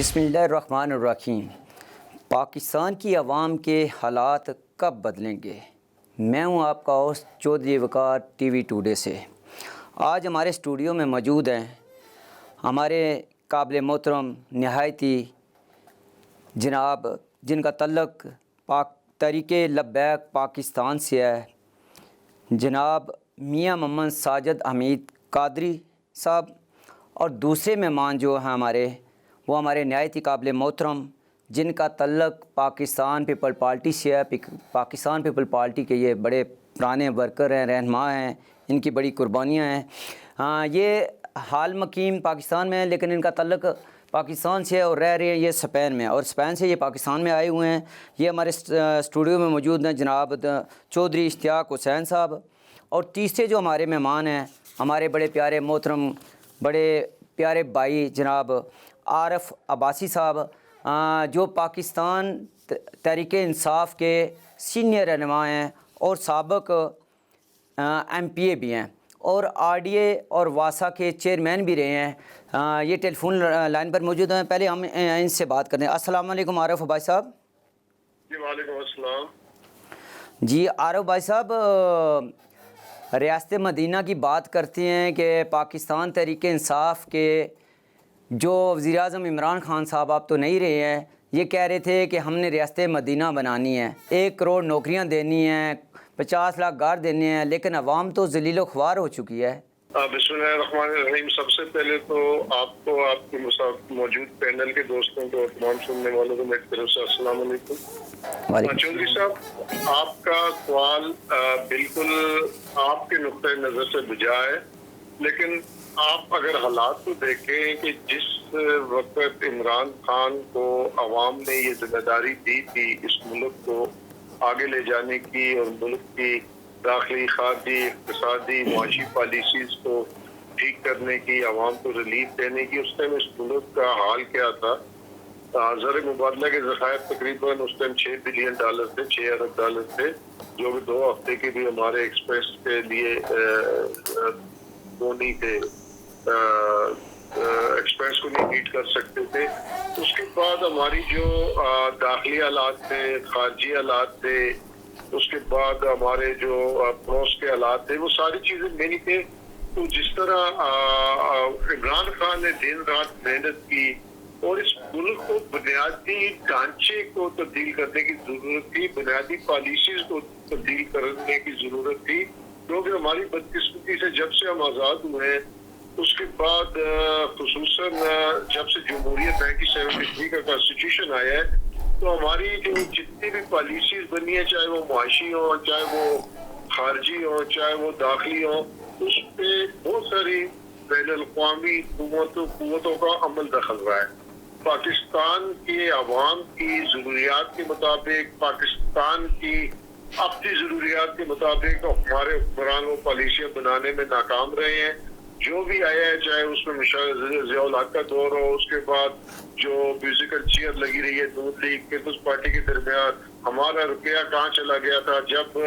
بسم اللہ الرحمن الرحیم۔ پاکستان کی عوام کے حالات کب بدلیں گے؟ میں ہوں آپ کا ہوسٹ چودھری وقار ٹی وی ٹوڈے سے۔ آج ہمارے اسٹوڈیو میں موجود ہیں ہمارے قابل محترم نہایتی جناب جن کا تعلق تحریک لبیک پاکستان سے ہے، جناب میاں محمد ساجد حمید قادری صاحب، اور دوسرے مہمان جو ہیں وہ ہمارے نہایت ہی قابل محترم جن کا تعلق پاکستان پیپل پارٹی سے ہے۔ پاکستان پیپل پارٹی کے یہ بڑے پرانے ورکر ہیں، رہنما ہیں، ان کی بڑی قربانیاں ہیں۔ یہ حال مقیم پاکستان میں ہیں لیکن ان کا تعلق پاکستان سے ہے اور رہ رہے ہیں یہ اسپین میں، اور اسپین سے یہ پاکستان میں آئے ہوئے ہیں۔ یہ ہمارے اسٹوڈیو میں موجود ہیں جناب چودھری اشتیاق حسین صاحب، اور تیسرے جو ہمارے مہمان ہیں ہمارے بڑے پیارے محترم بڑے پیارے بھائی جناب عارف عباسی صاحب، جو پاکستان تحریک انصاف کے سینئر رہنما ہیں اور سابق ایم پی اے بھی ہیں، اور آر ڈی اے اور واسا کے چیئرمین بھی رہے ہیں۔ یہ ٹیلی فون لائن پر موجود ہیں۔ پہلے ہم ان سے بات کرتے ہیں۔ السلام علیکم عارف بھائی صاحب۔ جی وعلیکم السلام۔ جی عارف بھائی صاحب، ریاست مدینہ کی بات کرتے ہیں کہ پاکستان تحریک انصاف کے جو وزیر اعظم عمران خان صاحب آپ تو نہیں رہے ہیں، یہ کہہ رہے تھے کہ ہم نے ریاست مدینہ بنانی ہے، 1 کروڑ نوکریاں دینی ہیں، 50 لاکھ گھر دینے ہیں، لیکن عوام تو ذلیل و خوار ہو چکی ہے۔ بسم اللہ الرحمن الرحیم۔ سب سے پہلے تو آپ کو، آپ کے موجود پینل کے دوستوں کو اور تمام سننے والوں کو میری طرف سے السلام علیکم۔ چودھری صاحب، آپ کا سوال بالکل آپ کے نقطۂ نظر سے بجا ہے، لیکن آپ اگر حالات کو دیکھیں کہ جس وقت عمران خان کو عوام نے یہ ذمہ داری دی تھی اس ملک کو آگے لے جانے کی اور ملک کی داخلی، خارجی، اقتصادی، معاشی پالیسیز کو ٹھیک کرنے کی، عوام کو ریلیف دینے کی، اس ٹائم اس ملک کا حال کیا تھا؟ زر مبادلہ کے ذخائر تقریباً اس ٹائم $6 بلین تھے، 6 ارب ڈالر تھے، جو کہ 2 ہفتے کے بھی ہمارے ایکسپریس کے لیے وہ نہیں تھے، ایکسپریس کو نہیں میٹ کر سکتے تھے۔ اس کے بعد ہماری جو داخلی حالات تھے، خارجی حالات تھے، اس کے بعد ہمارے جو پڑوس کے حالات تھے، وہ ساری چیزیں ملی تھے۔ تو جس طرح عمران خان نے دن رات محنت کی اور اس ملک کو بنیادی ڈھانچے کو تبدیل کرنے کی ضرورت تھی، بنیادی پالیسیز کو تبدیل کرنے کی ضرورت تھی، کیونکہ ہماری بدقسمتی سے جب سے ہم آزاد ہوئے ہیں اس کے بعد خصوصاً جب سے جمہوریت 1973 کا کانسٹیٹیوشن آیا ہے، تو ہماری جو جتنی بھی پالیسیز بنی ہیں، چاہے وہ معاشی ہوں، چاہے وہ خارجی ہوں، چاہے وہ داخلی ہوں، اس پہ بہت ساری بین الاقوامی قوتوں کا عمل دخل رہا ہے۔ پاکستان کے عوام کی ضروریات کے مطابق، پاکستان کی اپنی ضروریات کے مطابق ہمارے حکمران وہ پالیسیاں بنانے میں ناکام رہے ہیں۔ جو بھی آیا ہے، چاہے اس میں ضیاء الحق کا دور ہو، اس کے بعد جو میوزیکل چیئر لگی رہی ہے نون لیگ پیپلز پارٹی کے درمیان، ہمارا روپیہ کہاں چلا گیا تھا جب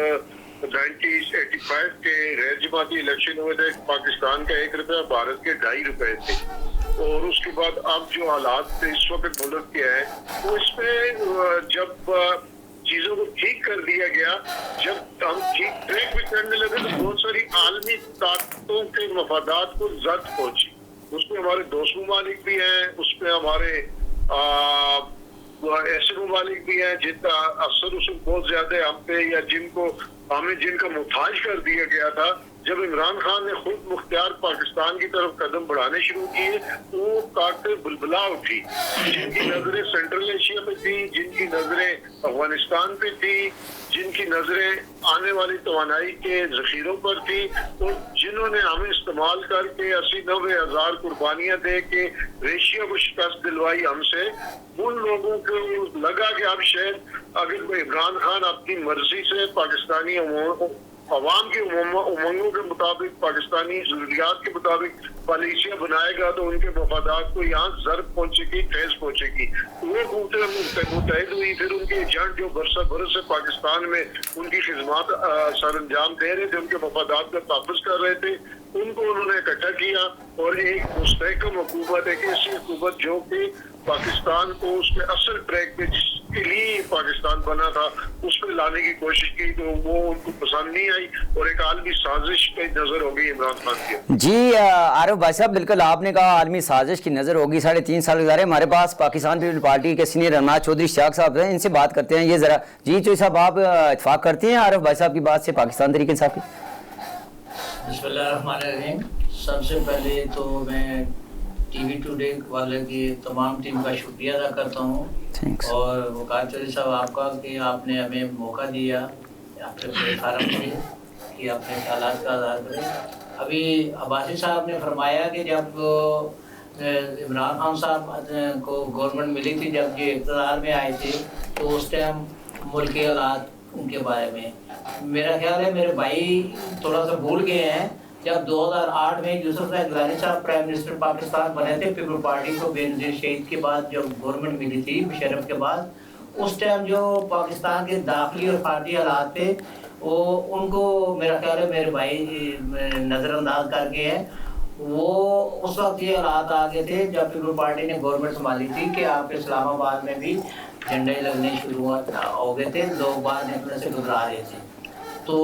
1985 کے غیر جماعتی الیکشن ہوئے تھے، پاکستان کا 1 روپیہ بھارت کے 2.5 روپے تھے، اور اس کے بعد اب جو حالات اس وقت ملک کے ہیں، تو اس میں جب چیزوں کو ٹھیک کر دیا گیا، جب ہم ٹھیک ٹریک بھی کرنے لگے تو بہت ساری عالمی طاقتوں کے مفادات کو زد پہنچی۔ اس میں ہمارے دوست ممالک بھی ہیں، اس میں ہمارے ایسے ممالک بھی ہیں جن کا اثر رسوخ بہت زیادہ ہے ہم پہ، یا جن کا محتاج کر دیا گیا تھا۔ جب عمران خان نے خود مختار پاکستان کی طرف قدم بڑھانے شروع کیے تو وہ طاقتیں بلبلا اٹھی، جن کی نظریں سینٹرل ایشیا پہ تھی، جن کی نظریں افغانستان پہ تھی، جن کی نظریں آنے والی توانائی کے ذخیروں پر تھی، اور جنہوں نے ہمیں استعمال کر کے 80-90 ہزار قربانیاں دے کے ریشیا کو شکست دلوائی ہم سے، ان لوگوں کو لگا کہ اب شاید اگر کوئی عمران خان اپنی مرضی سے پاکستانی عوام کی امنگوں کے مطابق، پاکستانی ضروریات کے مطابق پالیسیاں بنائے گا تو ان کے مفادات کو یہاں ضرب پہنچے گی، ٹھیس پہنچے گی۔ وہ قوتیں متحد ہوئی، پھر ان کے ایجنٹ جو برس سے پاکستان میں ان کی خدمات سر انجام دے رہے تھے، ان کے مفادات کا تحفظ کر رہے تھے، उनको उन्होंने इकट्ठा किया और एक मुस्तहकम हुकूमत, एक ऐसी हुकूमत जो कि पाकिस्तान को उसके असल ट्रैक पे जिसके लिए पाकिस्तान बना था उस पर लाने की कोशिश की, तो वो उनको पसंद नहीं आई और एक आलमी साजिश पे नजर हो गई इमरान खान की। जी आरिफ भाई साहब, बिल्कुल आपने कहा आलमी साजिश की नज़र होगी। 3.5 साल गुजारे, हमारे पास पाकिस्तान पीपल पार्टी के सीनियर रहनुमा चौधरी इश्तियाक साहब हैं, इनसे बात करते हैं। ये ज़रा जी चौधरी साहब, आप इत्फाक करते हैं आरिफ भाई साहब की बात से, पाकिस्तान तरीके साहब की? बिस्मिल्लाहिर्रहमानिर्रहीम। सबसे पहले तो मैं टीवी टुडे वाले की तमाम टीम का शुक्रिया अदा करता हूँ और वकार चौधरी साहब आपका कि आपने हमें मौका दिया अपने प्लेटफार्म से कि अपने ख्यालात का आज़ाद करें। अभी अब्बासी साहब ने फरमाया कि जब इमरान खान साहब को गवर्नमेंट मिली थी, जब ये इक़्तिदार में आए थे, तो उस टाइम मुल्क के हालात उनके बारे में मेरा ख्याल है मेरे भाई थोड़ा सा भूल गए हैं। जब 2008 में यूसुफ गिलानी साहब प्राइम मिनिस्टर पाकिस्तान बने थे, पीपल पार्टी को बेनज़ीर शहीद के बाद जब गवर्नमेंट मिली थी मुशर्रफ के बाद, उस टाइम जो पाकिस्तान के दाखिली और खारजी हालात थे वो उनको मेरा ख्याल है मेरे भाई नज़रअंदाज कर गए हैं। वो उस वक्त ये हालात आ गए थे जब पीपल पार्टी ने गवर्नमेंट संभाली थी कि आप इस्लामाबाद में भी झंडे लगने शुरू हो गए थे, लोग बाहर निकलने से घबरा रहे थे। तो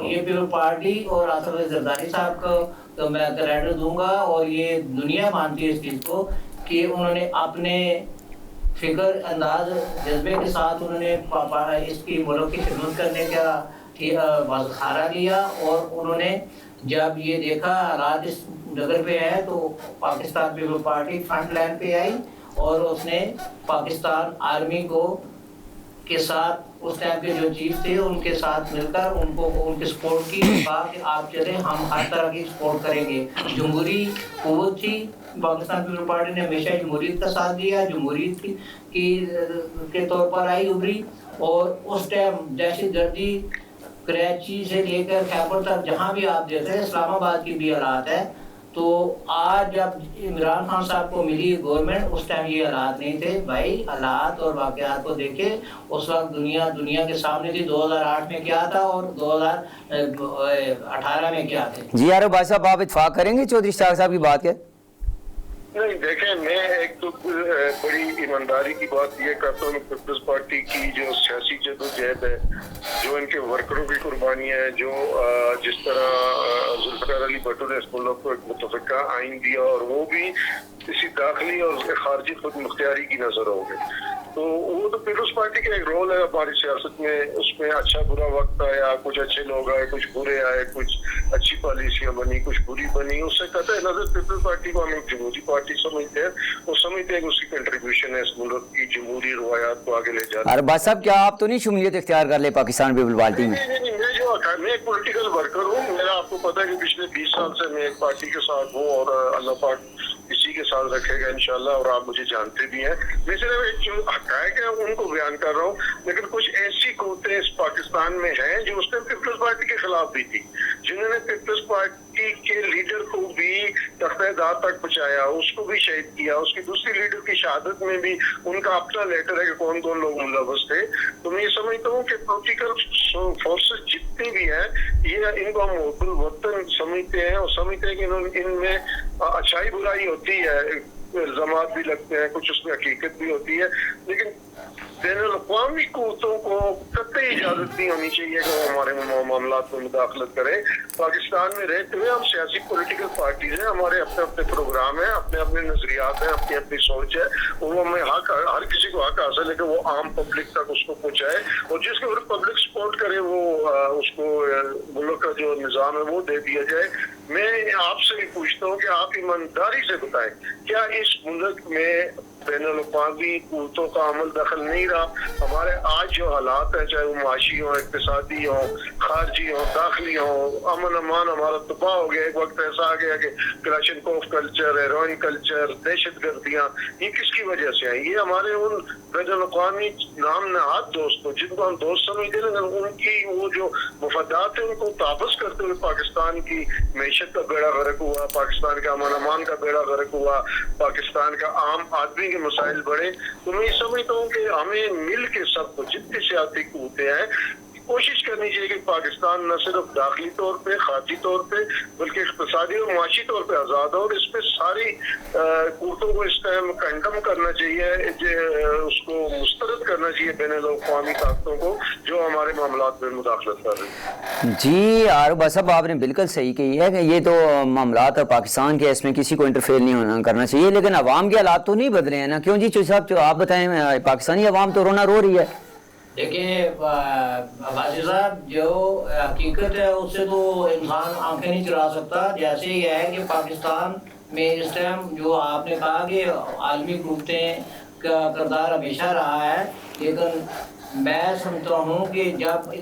ये पीपल पार्टी और आसिफ अली जरदारी साहब को तो मैं क्रेडिट दूंगा और ये दुनिया मानती है इस चीज़ को कि उन्होंने अपने फिक्र अंदाज जज्बे के साथ उन्होंने इसकी मुल्क की खिदमत करने का सहारा लिया और उन्होंने जब ये देखा हालात इस जगह पे है तो Pakistan people party front line पे आई और उसने पाकिस्तान आर्मी को के साथ उस टाइम के जो चीफ थे उनके साथ मिलकर उनको उनके सपोर्ट की, कहा कि आप चलें, हम हर तरह की सपोर्ट करेंगे। जमहूरी कुव्वत थी, पाकिस्तान पीपल पार्टी ने हमेशा जमहूरियत का साथ दिया, जमहूरियत के तौर पर आई उभरी। और उस टाइम दहशतगर्दी कराची से लेकर खैबर तक जहाँ भी आप देख रहे हैं, इस्लामाबाद की भी हालात है। तो आज जब इमरान खान साहब को मिली गवर्नमेंट, उस टाइम ये हालात नहीं थे भाई। हालात और वाक़यात को देखे, उस वक्त दुनिया के सामने थी 2008 में क्या था और 2018 में क्या थे। जी आरिफ भाई साहब, आप इत्फाक करेंगे चौधरी इश्तियाक साहब की बात के? नहीं, देखें, मैं एक तो बड़ी ईमानदारी की बात ये करता हूँ, पीपल्स पार्टी की जो सियासी जदोजहद है, जो इनके वर्करों की कुर्बानियाँ है, जो जिस तरह जुल्फ़िकार अली भुट्टो ने इस मुल्क को एक मुतफ़िक़ा आइन दिया और वो भी किसी दाखिली और खारजी खुद मुख्तियारी की नजर हो गए, तो वो तो पीपल्स पार्टी का एक रोल है हमारी सियासत में। उसमें अच्छा बुरा वक्त आया, कुछ अच्छे लोग आए, कुछ बुरे आए, कुछ अच्छी पॉलिसियां बनी, कुछ बुरी बनी। उससे कहते हैं नजर पीपल्स पार्टी को हम एक जमहूरी पार्टी समझते हैं और समझते हैं कि उसकी कंट्रीब्यूशन है इस मुल्क की जमहूरी रवायात को आगे ले जाना। अरे भाई साहब, क्या आप तो नहीं शुमूलियत इख्तियार कर ले पाकिस्तान पीपल पार्टी में? नहीं, मैं एक पॉलिटिकल वर्कर हूँ। मेरा आपको पता है कि पिछले 20 साल से मैं एक पार्टी के साथ हूँ और अल्लाह पाक इसी के साथ रखेगा इंशाल्लाह, और आप मुझे जानते भी हैं। मैं सिर्फ एक जो हक़ाइक़ है उनको बयान कर रहा हूँ, लेकिन कुछ ऐसी क़ुव्वतें इस पाकिस्तान में हैं जो उस टाइम पीपल्स पार्टी के खिलाफ भी थी, जिन्होंने पीपल्स पार्टी के लीडर को भी तख्ते-ए-दाद तक पहुंचाया, उसको भी शहीद किया। उसकी दूसरी लीडर की शहादत में भी उनका अपना लेटर है कि कौन कौन लोग मुलव्वस थे। तो मैं ये समझता हूँ कि पॉलिटिकल फोर्सेस जितनी भी हैं, ये इनको हम हुब्बुल वतन समझते हैं और समझते हैं कि इनमें अच्छाई बुराई होती है, इल्ज़ामात भी लगते हैं, कुछ उसमें हकीकत भी होती है, लेकिन बैनुल-अक़वामी क़ुव्वतों को कतई इजाज़त नहीं होनी चाहिए कि वो हमारे मामलात में मुदाखलत करें। पाकिस्तान में रहते हुए हम सियासी पॉलिटिकल पार्टीज हैं, हमारे अपने अपने प्रोग्राम हैं, अपने अपने नजरियात हैं, अपनी अपनी सोच है, और वो हमें हर किसी को हक हासिल है कि वो आम पब्लिक तक उसको पहुँचाए, और जिसके ऊपर पब्लिक सपोर्ट करे वो उसको मुल्क का जो निज़ाम है वो दे दिया जाए। मैं आपसे भी पूछता हूँ कि आप ईमानदारी से बताएं, क्या इस मुल्क में बैनुल-अक़वामी क़ुव्वतों का अमल दखल नहीं रहा? हमारे आज जो हालात हैं, चाहे वो माशी हो, इक़्तिसादी हो, खारजी हो, दाखिली हो, अमन अमान हमारा तबाह हो गया। एक वक्त ऐसा आ गया कि क्लाशनकोव कल्चर, हेरोइन कल्चर, दहशतगर्दियाँ, ये किसकी वजह से आई? ये हमारे उन बैनुल-अक़वामी नाम नहाद दोस्तों, जिनको हम दोस्त समझते हैं, लेकिन उनकी वो जो मफादात है उनको ताबस करते हुए पाकिस्तान की मैशत का बेड़ा गर्क हुआ, पाकिस्तान का अमन अमान का बेड़ा गर्क हुआ, पाकिस्तान का आम आदमी के मसाइल बढ़े। तो मैं समझता हूँ कि हमें मिल के सबको, जितनी सियासी क़ुव्वतें हैं, کوشش کرنی چاہیے کہ پاکستان نہ صرف داخلی طور پہ خارجی طور پہ بلکہ اقتصادی اور معاشی طور پہ آزاد ہو، اور اس پہ ساری قوتوں کو اس ٹائم کنڈم کرنا چاہیے، اس کو مسترد کرنا چاہیے بین الاقوامی طاقتوں کو جو ہمارے معاملات میں مداخلت کر رہی ہیں۔ جی عارف صاحب آپ نے بالکل صحیح کہی ہے کہ یہ تو معاملات اور پاکستان کے اس میں کسی کو انٹرفیئر نہیں کرنا چاہیے، لیکن عوام کے حالات تو نہیں بدلے ہیں نا، کیوں جی چوہدری صاحب آپ بتائیں، پاکستانی عوام تو رونا رو رہی ہے۔ دیکھیں عباسی صاحب، جو حقیقت ہے اس سے تو انسان آنکھیں نہیں چرا سکتا۔ جیسے یہ ہے کہ پاکستان میں اس ٹائم جو آپ نے کہا کہ عالمی قوتیں کا کردار ہمیشہ رہا ہے، لیکن میں سمجھتا ہوں کہ جب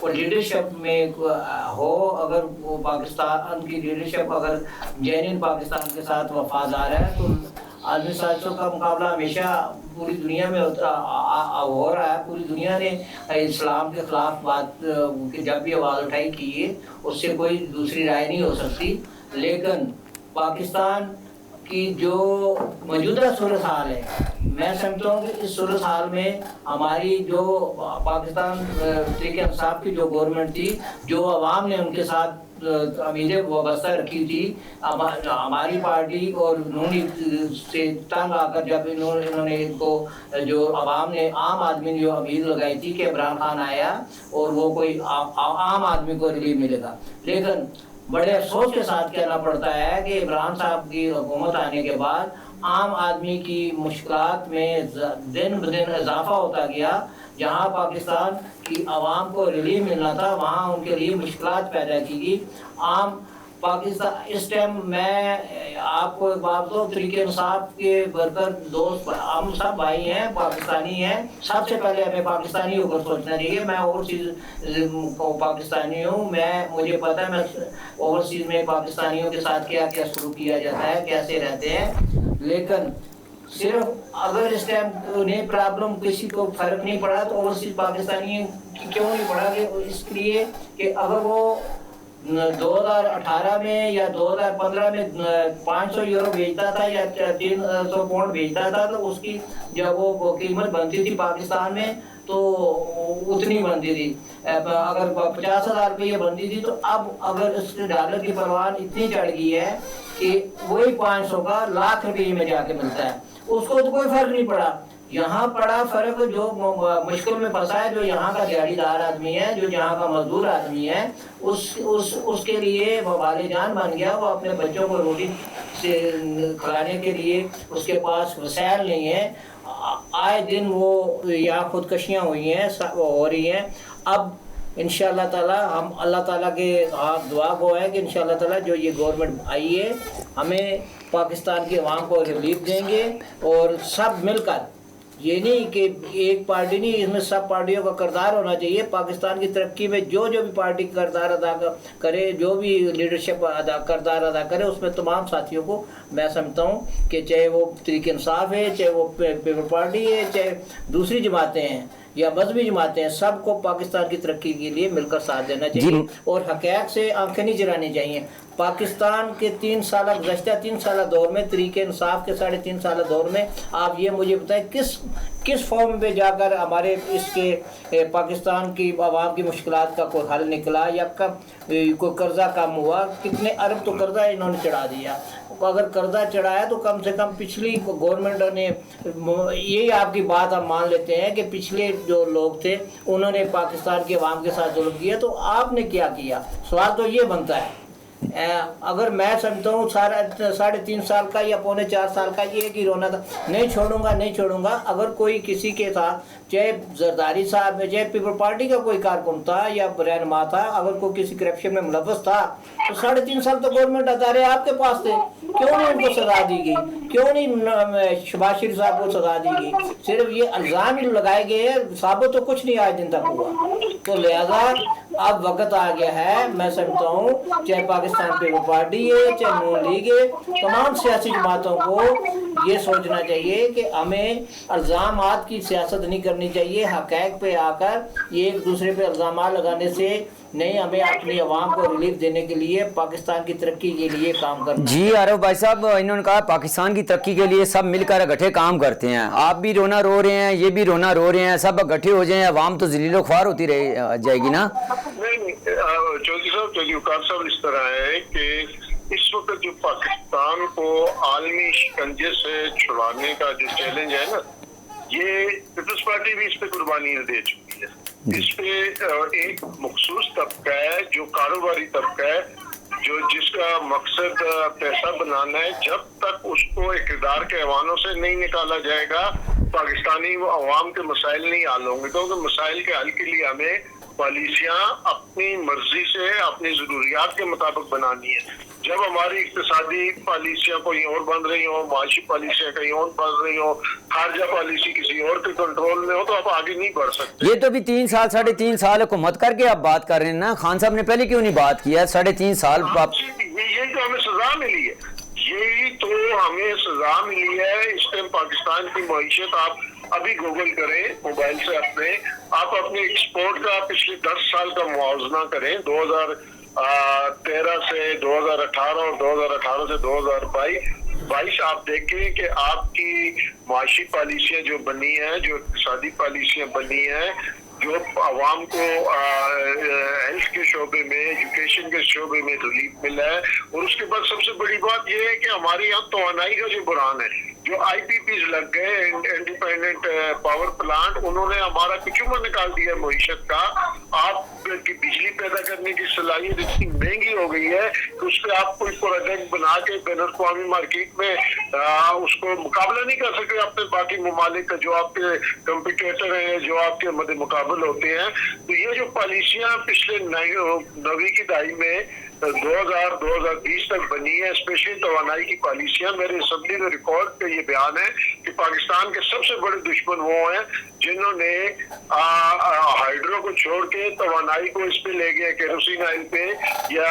لیڈرشپ میں ہو، اگر وہ پاکستان کی لیڈرشپ اگر جینوئن پاکستان کے ساتھ وفادار ہے تو عالمی سازشوں کا مقابلہ ہمیشہ پوری دنیا میں ہو رہا ہے۔ پوری دنیا نے اسلام کے خلاف بات جب بھی آواز اٹھائی کی ہے، اس سے کوئی دوسری رائے نہیں ہو سکتی۔ لیکن پاکستان کی جو موجودہ صورتحال ہے، میں سمجھتا ہوں کہ اس صورتحال میں ہماری جو پاکستان تحریک انصاف کی جو گورنمنٹ تھی، جو عوام نے ان کے ساتھ امیدیں وابستہ رکھی تھی، ہماری پارٹی اور انہوں نے سے تنگ آ کر جب انہوں نے ان کو جو عوام نے عام آدمی نے جو امید لگائی تھی کہ عمران خان آیا اور وہ کوئی عام آدمی کو ریلیف ملے گا، لیکن بڑے افسوس کے ساتھ کہنا پڑتا ہے کہ عمران صاحب کی حکومت آنے کے بعد عام آدمی کی مشکلات میں دن بدن اضافہ ہوتا گیا۔ جہاں پاکستان کی عوام کو ریلیف ملنا تھا، وہاں ان کے لیے مشکلات پیدا کی گئی۔ عام پاکستان اس ٹائم میں آپ کو ایک بات تو تحریک انصاف کے ورکر دوست ہم سب بھائی ہیں، پاکستانی ہیں۔ سب سے پہلے ہمیں پاکستانی ہو کر سوچنا چاہیے۔ میں اوورسیز پاکستانی ہوں، مجھے پتہ ہے میں اوورسیز میں پاکستانیوں کے ساتھ کیا کیا سلوک کیا جاتا ہے، کیسے رہتے ہیں، لیکن صرف اگر اس ٹائم انہیں پرابلم کسی کو فرق نہیں پڑا تو اوورسیز پاکستانی کیوں نہیں پڑا؟ کہ اس لیے کہ اگر وہ 2018 میں یا 2015 میں 500 یورو بھیجتا تھا یا 300 پاؤنڈ بھیجتا تھا تو اس کی جب وہ قیمت بنتی تھی پاکستان میں تو اتنی بنتی تھی، اگر 50,000 روپیہ بنتی تھی، تو اب اگر اس ڈالر کی پروان اتنی چڑھ گئی ہے کہ وہی 500 کا لاکھ روپے میں جا کے ملتا ہے، اس کو تو کوئی فرق نہیں پڑا۔ یہاں پڑا فرق جو مشکل میں پھنسا ہے، جو یہاں کا دیہڑی دار آدمی ہے، جو یہاں کا مزدور آدمی ہے، اس کے لیے وہ وبال جان بن گیا۔ وہ اپنے بچوں کو روٹی سے کھلانے کے لیے اس کے پاس وسائل نہیں ہیں، آئے دن وہ یہاں خودکشیاں ہوئی ہیں، ہو رہی ہیں۔ اب انشاءاللہ تعالی ہم اللہ تعالیٰ کے ہاتھ دعا کو ہے کہ انشاءاللہ تعالیٰ جو یہ گورنمنٹ آئی ہے ہمیں پاکستان کے عوام کو ریلیف دیں گے، اور سب مل کر، یہ نہیں کہ ایک پارٹی نہیں، اس میں سب پارٹیوں کا کردار ہونا چاہیے۔ پاکستان کی ترقی میں جو بھی پارٹی کردار ادا کرے، جو بھی لیڈرشپ کردار ادا کرے، اس میں تمام ساتھیوں کو میں سمجھتا ہوں کہ چاہے وہ تحریک انصاف ہے، چاہے وہ پیپل پارٹی ہے، چاہے دوسری جماعتیں ہیں یا مذہبی جماعتیں ہیں، سب کو پاکستان کی ترقی کے لیے مل کر ساتھ دینا چاہیے اور حقائق سے آنکھیں نہیں چرانی چاہیے۔ پاکستان کے گزشتہ 3 سالہ دور میں، تحریک انصاف کے 3.5 سالہ دور میں، آپ یہ مجھے بتائیں کس فارم پہ جا کر ہمارے اس کے پاکستان کی عوام کی مشکلات کا کوئی حل نکلا، یا کب کوئی قرضہ کم ہوا؟ کتنے ارب تو قرضہ انہوں نے چڑھا دیا۔ اگر قرضہ چڑھایا تو کم سے کم پچھلی گورنمنٹ نے، یہی آپ کی بات ہم مان لیتے ہیں کہ پچھلے جو لوگ تھے انہوں نے پاکستان کے عوام کے ساتھ ظلم کیا، تو آپ نے کیا کیا؟ سوال تو یہ بنتا ہے۔ اگر میں سمجھتا ہوں 3.5 سال کا یا 3.25 سال کا ایک ہی رونا تھا، نہیں چھوڑوں گا۔ اگر کوئی کسی کے ساتھ، چاہے زرداری صاحب میں، چاہے پیپل پارٹی کا کوئی کارکن تھا یا رہنما تھا، اگر کوئی کسی کرپشن میں ملوث تھا تو 3.5 سال تو گورنمنٹ ادارے آپ کے پاس تھے، کیوں نہیں ان کو سزا دی گئی؟ کیوں نہیں شہباز شریف صاحب کو سزا دی گئی؟ صرف یہ الزام ہی لگائے گئے ہیں، ثابت تو کچھ نہیں آج دن تک ہوا۔ تو لہذا اب وقت آ گیا ہے، میں سمجھتا ہوں چاہے پاکستان پیپل پارٹی ہے، چاہے نون لیگ ہے، تمام سیاسی جماعتوں کو یہ سوچنا چاہیے کہ ہمیں الزامات کی سیاست نہیں کرنی چاہیے۔ حقائق پہ آ کر ایک دوسرے پہ الزامات لگانے سے نہیں ہمیں اپنی عوام کو ریلیف دینے کے لیے پاکستان کی ترقی کے لیے کام کرنا. جی عارف بھائی صاحب انہوں نے کہا پاکستان کی ترقی کے لیے سب مل کر اکٹھے کام کرتے ہیں. آپ بھی رونا رو رہے ہیں, یہ بھی رونا رو رہے ہیں, سب اکٹھے ہو جائیں, عوام تو ذلیل و خوار ہوتی رہ جائے گی نا. نہیں چودھری صاحب, چودھری وقار صاحب اس طرح ہے کہ اس وقت جو پاکستان کو عالمی شکنجے سے چھڑانے کا جو چیلنج ہے نا, یہ پیپلز پارٹی بھی اس پہ قربانیاں دے چکی ہے. اس پہ ایک مخصوص طبقہ ہے جو کاروباری طبقہ ہے, جو جس کا مقصد پیسہ بنانا ہے. جب تک اس کو اقتدار کے ایوانوں سے نہیں نکالا جائے گا پاکستانی عوام کے مسائل نہیں حل ہوں گے, کیونکہ مسائل کے حل کے لیے ہمیں پالیسیاں اپنی مرضی سے اپنی ضروریات کے مطابق بنانی ہے. جب ہماری اقتصادی پالیسیاں کوئی اور بن رہی ہوں, معاشی پالیسیاں کہیں اور بن رہی ہوں, خارجہ پالیسی کسی اور کے کنٹرول میں ہو, تو آپ آگے نہیں بڑھ سکتے. یہ تو بھی 3 سال 3.5 سال حکومت کر کے آپ بات کر رہے ہیں نا. خان صاحب نے پہلے کیوں نہیں بات کیا؟ 3.5 سال یہی تو ہمیں سزا ملی ہے, یہی تو ہمیں سزا ملی ہے. اس ٹائم پاکستان کی معیشت, آپ ابھی گوگل کریں موبائل سے اپنے, آپ اپنے ایکسپورٹ کا پچھلے 10 سال کا موازنہ کریں, 2013 سے 2018 اور 2018 سے 2022. آپ دیکھیں کہ آپ کی معاشی پالیسیاں جو بنی ہیں, جو اقتصادی پالیسیاں بنی ہیں, جو عوام کو ہیلتھ کے شعبے میں, ایجوکیشن کے شعبے میں ریلیف ملا ہے. اور اس کے بعد سب سے بڑی بات یہ ہے کہ ہمارے یہاں توانائی کا جو بحران ہے, جو آئی پی پیز لگ گئے, انڈیپینڈنٹ پاور پلانٹ, انہوں نے ہمارا کچومر نکال دیا معیشت کا. آپ کی بجلی پیدا کرنے کی صلاحیت اتنی مہنگی ہو گئی ہے کہ اس پہ آپ کوئی پروڈکٹ بنا کے بین الاقوامی مارکیٹ میں اس کو مقابلہ نہیں کر سکتے اپنے باقی ممالک کا, جو آپ کے کمپیٹیٹر ہیں, جو آپ کے مد مقابل ہوتے ہیں. تو یہ جو پالیسیاں پچھلے 90 کی دہائی میں 2020 تک بنی ہے, اسپیشلی توانائی کی پالیسیاں, میرے اسمبلی میں ریکارڈ پہ یہ بیان ہے کہ پاکستان کے سب سے بڑے دشمن وہ ہیں جنہوں نے ہائیڈرو کو چھوڑ کے توانائی کو اس پہ لے گیا, کیروسین آئل پہ یا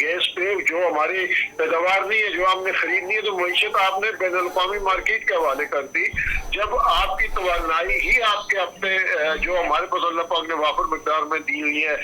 گیس پہ, جو ہماری پیداوار نہیں ہے, جو ہم نے خریدنی ہے. تو معیشت آپ نے بین الاقوامی مارکیٹ کے حوالے کر دی. جب آپ کی توانائی ہی آپ کے اپنے جو ہمارے پاس اللہ پاک نے وافر مقدار میں دی ہوئی ہے,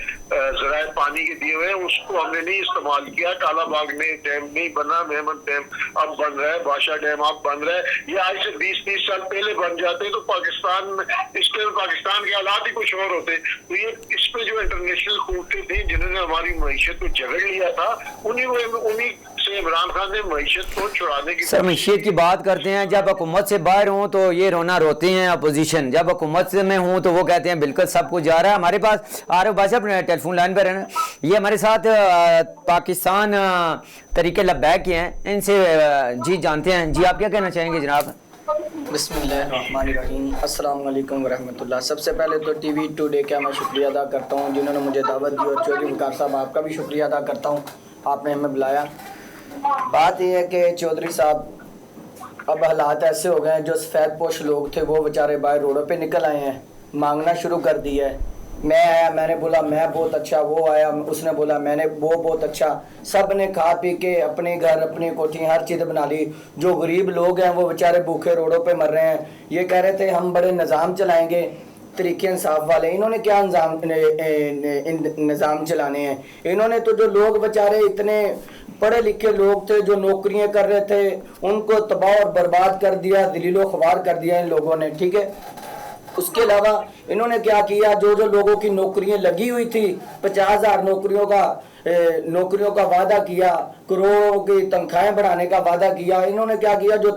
ذرائع پانی کے دیے ہوئے ہیں, اس کو ہم نے نہیں استعمال کیا. کالا باغ نے ڈیم نہیں بنا, محمد ڈیم اب بن رہا ہے, بادشاہ ڈیم اب بن رہا ہے. یہ آج سے 20-30 سال پہلے بن جاتے تو پاکستان اس کے پاکستان کے حالات ہی کچھ اور ہوتے. تو یہ اس پہ جو انٹرنیشنل قوتیں تھیں جنہوں نے ہماری معیشت کو جگڑ لیا تھا, انہی سے عمران خان نے معیشت کو چھڑانے کی. سر معیشت کی بات کرتے ہیں, جب حکومت سے باہر ہوں تو یہ رونا روتے ہیں اپوزیشن, جب حکومت میں ہوں تو وہ کہتے ہیں بالکل سب کچھ جا رہا ہے. ہمارے پاس عارف بھائی صاحب ٹیلی فون لائن پر ہیں, یہ ہمارے ساتھ پاکستان طریقے لبیک کے ہیں, ان سے جی جانتے ہیں. جی آپ کیا کہنا چاہیں گے جناب؟ بسم اللہ الرحمن الرحیم. السلام علیکم ورحمۃ اللہ. سب سے پہلے تو ٹی وی ٹوڈے کا میں شکریہ ادا کرتا ہوں جنہوں نے مجھے دعوت دی, اور چودھری وقار صاحب آپ کا بھی شکریہ ادا کرتا ہوں, آپ نے ہمیں بلایا. بات یہ ہے کہ چودھری صاحب اب حالات ایسے ہو گئے ہیں, جو سفید پوش لوگ تھے وہ بیچارے باہر روڈوں پہ نکل آئے ہیں, مانگنا شروع کر دیا ہے. میں آیا, میں نے بولا میں بہت اچھا, وہ آیا اس نے بولا میں نے وہ بہت اچھا. سب نے کھا پی کے اپنے گھر اپنی کوٹھی ہر چیز بنا لی. جو غریب لوگ ہیں وہ بیچارے بھوکے روڈوں پہ مر رہے ہیں. یہ کہہ رہے تھے ہم بڑے نظام چلائیں گے, طریقے انصاف والے. انہوں نے کیا نظام چلانے ہیں؟ انہوں نے تو جو لوگ بیچارے اتنے پڑھے لکھے لوگ تھے جو نوکریاں کر رہے تھے, ان کو تباہ اور برباد کر دیا, ذلیل و خوار کر دیا ان لوگوں نے. ٹھیک ہے, اس کے علاوہ انہوں نے کیا کیا, جو لوگوں کی نوکریاں لگی ہوئی تھی, 50,000 نوکریوں کا وعدہ کیا, کروڑوں کی تنخواہیں بڑھانے کا وعدہ کیا. انہوں نے کیا کیا, جو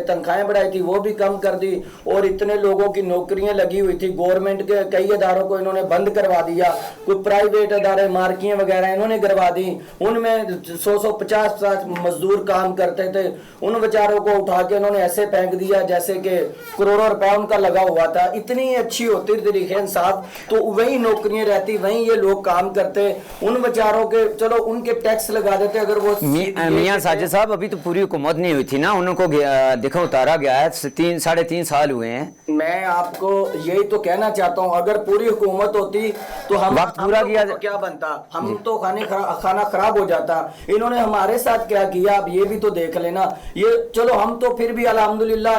تنخواہیں بڑھائی تھی وہ بھی کم کر دی, اور اتنے لوگوں کی نوکریاں لگی ہوئی تھی گورنمنٹ کے کئی اداروں کو انہوں نے بند کروا دیا. کوئی پرائیویٹ ادارے مارکیاں وغیرہ انہوں نے کروا دی, ان میں 100-150 مزدور کام کرتے تھے, ان بیچاروں کو اٹھا کے انہوں نے ایسے پھینک دیا جیسے کہ کروڑوں روپے ان کا لگا ہوا تھا. اتنی اچھی ہوتی طریقے انصاف تو وہی نوکریاں رہتی, وہیں یہ لوگ کام کرتے. ان بیچاروں کے چلو ان کے ٹیکس لگا دیتے. اگر وہ میاں ساجد صاحب ابھی تو پوری حکومت نہیں ہوئی تھی نا, انہوں کو دیکھو اتارا گیا ہے, 3.5 سال ہوئے ہیں. میں آپ کو یہی تو کہنا چاہتا ہوں, اگر پوری حکومت ہوتی تو ہم وقت پورا کیا بنتا, ہم تو کھانا خراب ہو جاتا. انہوں نے ہمارے ساتھ کیا کیا آپ یہ بھی تو دیکھ لینا. یہ چلو ہم تو پھر بھی الحمدللہ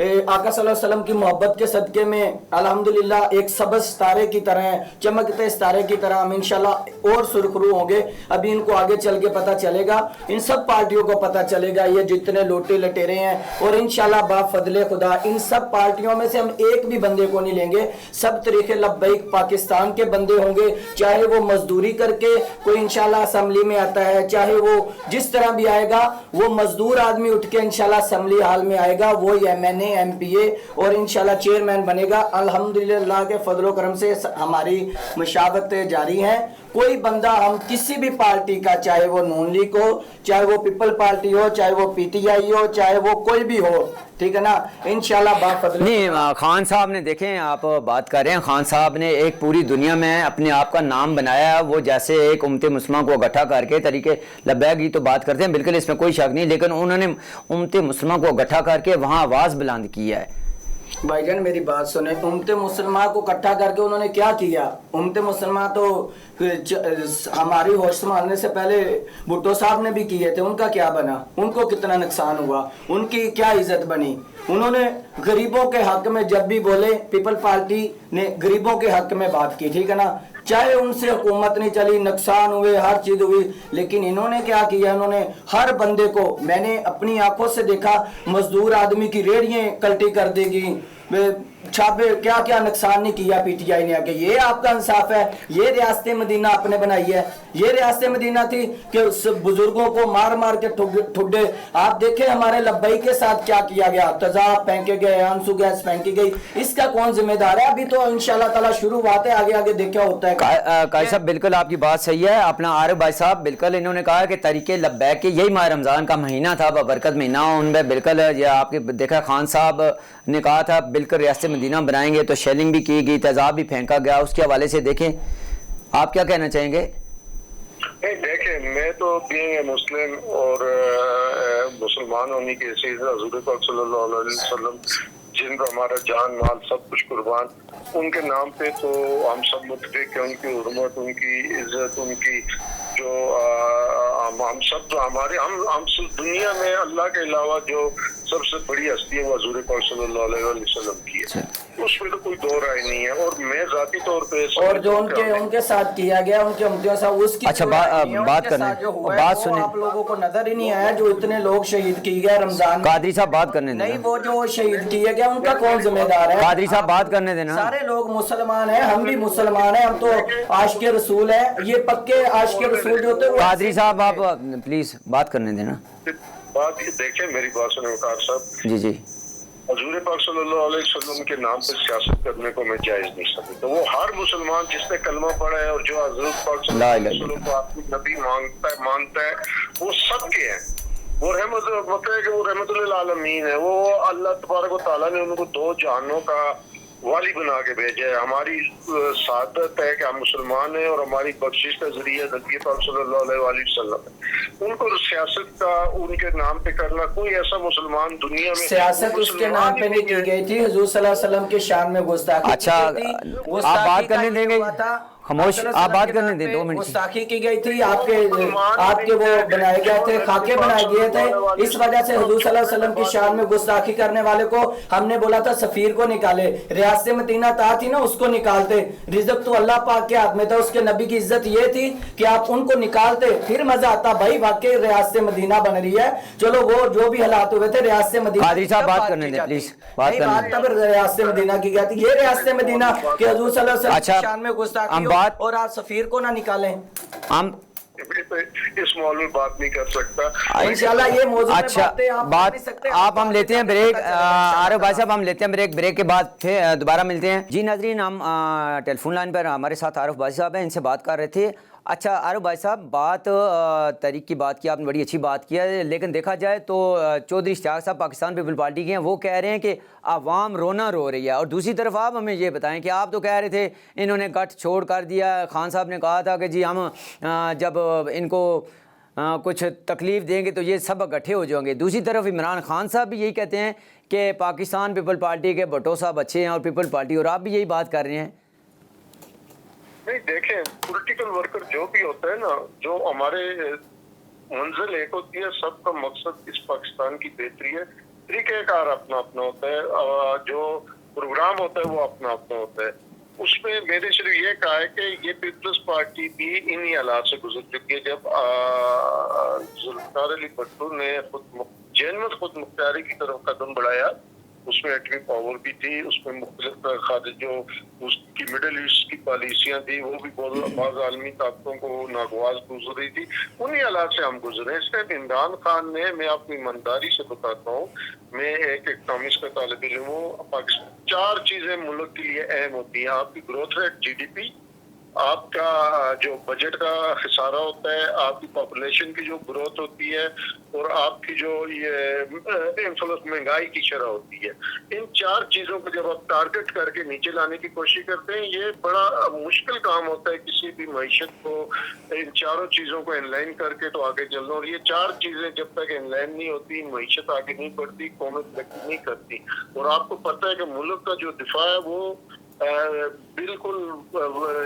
आका सल्लल्लाहु अलैहि वसल्लम की मोहब्बत के सदके में अल्हम्दुलिल्लाह एक सबज तारे की तरह है, चमकते तारे की तरह हम इंशाल्लाह और सुरखरू होंगे। अभी इनको आगे चल के पता चलेगा, इन सब पार्टियों को पता चलेगा ये जितने लोटे लटेरे हैं, और इंशाल्लाह बाफजले खुदा इन सब पार्टियों में से हम एक भी बंदे को नहीं लेंगे, सब तरीके लब्बैक पाकिस्तान के बंदे होंगे, चाहे वो मजदूरी करके कोई इंशाल्लाह असेंबली में आता है, चाहे वो जिस तरह भी आएगा, वो मजदूर आदमी उठ के इंशाल्लाह असेंबली हाल में आएगा, वो MNA MPA और इंशाल्लाह चेयरमैन बनेगा। अल्हम्दुलिल्लाह के फजलो करम से हमारी मशावत जारी है। कोई बंदा हम किसी भी पार्टी का, चाहे वो नून लीग हो, चाहे वो पीपल पार्टी हो, चाहे वो PTI हो, चाहे वो कोई भी हो, ठीक है ना, इंशाल्लाह बाफजल। नहीं, खान साहब ने देखें, आप बात कर रहे हैं, खान साहब ने एक पूरी दुनिया में अपने आप का नाम बनाया है। वो जैसे एक उम्मत मुस्लिमा को इकट्ठा करके तरीके लब्बैक की तो बात करते हैं, बिल्कुल इसमें कोई शक नहीं, लेकिन उन्होंने उम्मत मुस्लिमा को इकट्ठा करके वहाँ आवाज़ बुलंद की है। भाईजान मेरी बात सुने, उम्मत मुसलमान को इकट्ठा करके उन्होंने क्या किया? उम्मत मुसलमान तो हमारी होश संभालने से पहले भुट्टो साहब ने भी किए थे, उनका क्या बना? उनको कितना नुकसान हुआ? उनकी क्या इज्जत बनी? उन्होंने गरीबों के हक में जब भी बोले, पीपल पार्टी ने गरीबों के हक में बात की, ठीक है ना, चाहे उनसे हुकूमत नहीं चली, नुकसान हुए, हर चीज हुई, लेकिन इन्होंने क्या किया? इन्होंने हर बंदे को, मैंने अपनी आंखों से देखा, मजदूर आदमी की रेड़ियां कल्टी कर देगी, छापे, क्या क्या नुकसान नहीं किया PTI ने आके। ये आपका इंसाफ है? ये रियासत मदीना आपने बनाई है? ये रियासत मदीना थी कि उस बुजुर्गों को मार मार के ठुड्डे? आप देखें हमारे लब्बई के साथ क्या किया गया, तेजाब फेंके गए, आंसू गैस फेंकी गई, इसका कौन जिम्मेदार है? अभी तो इंशाल्लाह ताला शुरुआत है, आगे आगे देखा होता है। काजी साहब बिल्कुल आपकी बात सही है। अपना आरिफ भाई साहब बिल्कुल इन्होंने कहा कि तरीके लब्बैक के यही माह रमज़ान का महीना था, बरकत महीना, उनमें बिल्कुल ये आपके देखा खान साहब ने कहा था बिल्कुल रियासत मदीना बनाएंगे, तो शेलिंग भी की गई, तेजाब भी फेंका गया। उसके हवाले से देखें, आप क्या कहना चाहेंगे? नहीं देखें, मैं तो बीइंग मुस्लिम और मुसलमान होने के हैसियत हुज़ूर पाक सल्लल्लाहु अलैहि वसल्लम जिन पर हमारा जान माल सब कुछ कुर्बान, उनके नाम पे तो हम सब मुत्तफिक हैं। उनकी हुर्मत, उनकी इज्जत, उनकी जो हम सब हमारे हम दुनिया में अल्लाह के अलावा जो सबसे बड़ी हस्ती है वो हुज़ूर पाक सल्लल्लाहु अलैहि वसल्लम की है, उसमें तो कोई दो राय नहीं है। और मैं जाती तौर पे और जो उनके साथ किया गया, उनके उम्मतियों से, उसकी अच्छा बात करने, बात सुने, आप लोगों को नजर ही नहीं आया जो इतने लोग शहीद किए गए रमजान? कादरी साहब बात करने देना। नहीं, वो जो शहीद किए गए उनका कौन जिम्मेदार है? कादरी साहब बात करने देना। सारे लोग मुसलमान हैं, हम भी मुसलमान हैं, हम तो आशिक़े रसूल है, ये पक्के आशिक़े रसूल जो होते हैं। कादरी साहब आप प्लीज बात करने देना। बात ये देखें, मेरी बात सुने वकार साहब। जी जी। हुज़ूर पाक सल्लल्लाहु अलैहि वसल्लम के नाम पे सियासत करने को मैं जायज नहीं समझता। वो हर मुसलमान जिसने कलमा पढ़ा है और जो हुज़ूर पाक सल्लल्लाहु अलैहि वसल्लम को अपनी नबी मानता है, वो सबके हैं। वो रहमतुल आलमीन है। वो अल्लाह तबारक व तआला ने उनको दो जहानों का वाली बना के भेजा है। हमारी सादत है कि हम मुसलमान हैं और हमारी बख्शिश का जरिया नबी पाक सल्लल्लाहु अलैहि वसल्लम है। उनको सियासत का उनके नाम पे करना, कोई ऐसा मुसलमान दुनिया में, सियासत उसके नाम पे नहीं की गई थी, हुजूर सल्लल्लाहु अलैहि वसल्लम के शान में गुस्ताखी। अच्छा आप बात करने देंगे? खामोश, आप बात करने दें, 2 मिनट। गुस्ताखी की गई थी, आपके वो बनाए गए थे, खाके बनाए गए थे, इस वजह से हुजूर सल्लल्लाहु अलैहि वसल्लम की शान में गुस्ताखी करने वाले को हमने बोला था सफीर को निकाले। रियासत मदीना थी ना, उसको निकालते। रिज़्क तो अल्लाह पाक के हाथ में था। उसके नबी की इज्जत ये थी कि आप उनको निकालते, फिर मजा आता, भाई वाकई रियासत मदीना बन रही है। चलो वो जो भी हालात हुए थे रियासत मदीना, कादरी साहब बात करने दें प्लीज, बात करने। तब रियासत मदीना की गई थी, ये रियासत मदीना के हुजूर सल्लल्लाहु अलैहि वसल्लम की शान में गुस्ताखी और आप सफीर को ना निकालें। हम इस मौजूद में बात नहीं कर सकता इंशाल्लाह। ये मौजूद अच्छा बात आप हम लेते हैं ब्रेक। आरिफ भाई साहब हम लेते हैं ब्रेक के बाद फिर दोबारा मिलते हैं। जी नाजरीन, हम टेलीफोन लाइन पर हमारे साथ आरिफ भाई साहब हैं, इनसे बात कर रहे थे। अच्छा आरिफ भाई साहब, बात तरीक की बात की आपने, बड़ी अच्छी बात की है, लेकिन देखा जाए तो चौधरी इश्तियाक साहब पाकिस्तान पीपल पार्टी के हैं, वो कह रहे हैं कि आवाम रोना रो रही है। और दूसरी तरफ आप हमें ये बताएं कि आप तो कह रहे थे इन्होंने गठ छोड़ कर दिया। खान साहब ने कहा था कि जी हम जब इनको कुछ तकलीफ़ देंगे तो ये सब इकट्ठे हो जाएंगे। दूसरी तरफ इमरान खान साहब भी यही कहते हैं कि पाकिस्तान पीपल पार्टी के भुट्टो साहब अच्छे हैं और पीपल पार्टी, और आप भी यही बात कर रहे हैं। नहीं देखें, पॉलिटिकल वर्कर जो भी होता है ना, जो हमारे मंजिल एक होती है, सबका मकसद इस पाकिस्तान की बेहतरी है। तरीके कार अपना अपना होता है, जो प्रोग्राम होता है वो अपना अपना होता है। उसमें मेरे सिर्फ ये कहा है कि ये पीपल्स पार्टी भी इन्हीं हालात से गुजर चुकी है। जब जुल्फ़िकार अली भुट्टो ने खुद मुख्तारी की तरफ कदम बढ़ाया, उसमें एटमी पावर भी थी, उसमें मुख्तलिफ खातिर जो उसकी मिडल ईस्ट की पॉलिसियाँ थी वो भी बहुत आलमी ताकतों को नागवाज गुजर रही थी। उन्हीं हालात से हम गुजरे। इस टाइम इमरान खान ने, मैं अपनी ईमानदारी से बताता हूँ, मैं एक इकनॉमिक्स का तालिब इल्म हूँ, पाकिस्तान 4 चीजें मुल्क के लिए अहम होती हैं। आपकी ग्रोथ रेट जीडीपी, आपका जो बजट का खसारा होता है, आपकी पॉपुलेशन की जो ग्रोथ होती है, और आपकी जो ये इन्फ्लुएंस महंगाई की शरह होती है। इन 4 चीजों को जब आप टारगेट करके नीचे लाने की कोशिश करते हैं, ये बड़ा मुश्किल काम होता है किसी भी मईशत को इन 4 चीजों को इनलाइन करके तो आगे चलना। और ये 4 चीजें जब तक इनलाइन नहीं होती, मईशत आगे नहीं बढ़ती, कौमें तरक्की नहीं करती। और आपको पता है कि मुल्क का जो दिफा है वो बिल्कुल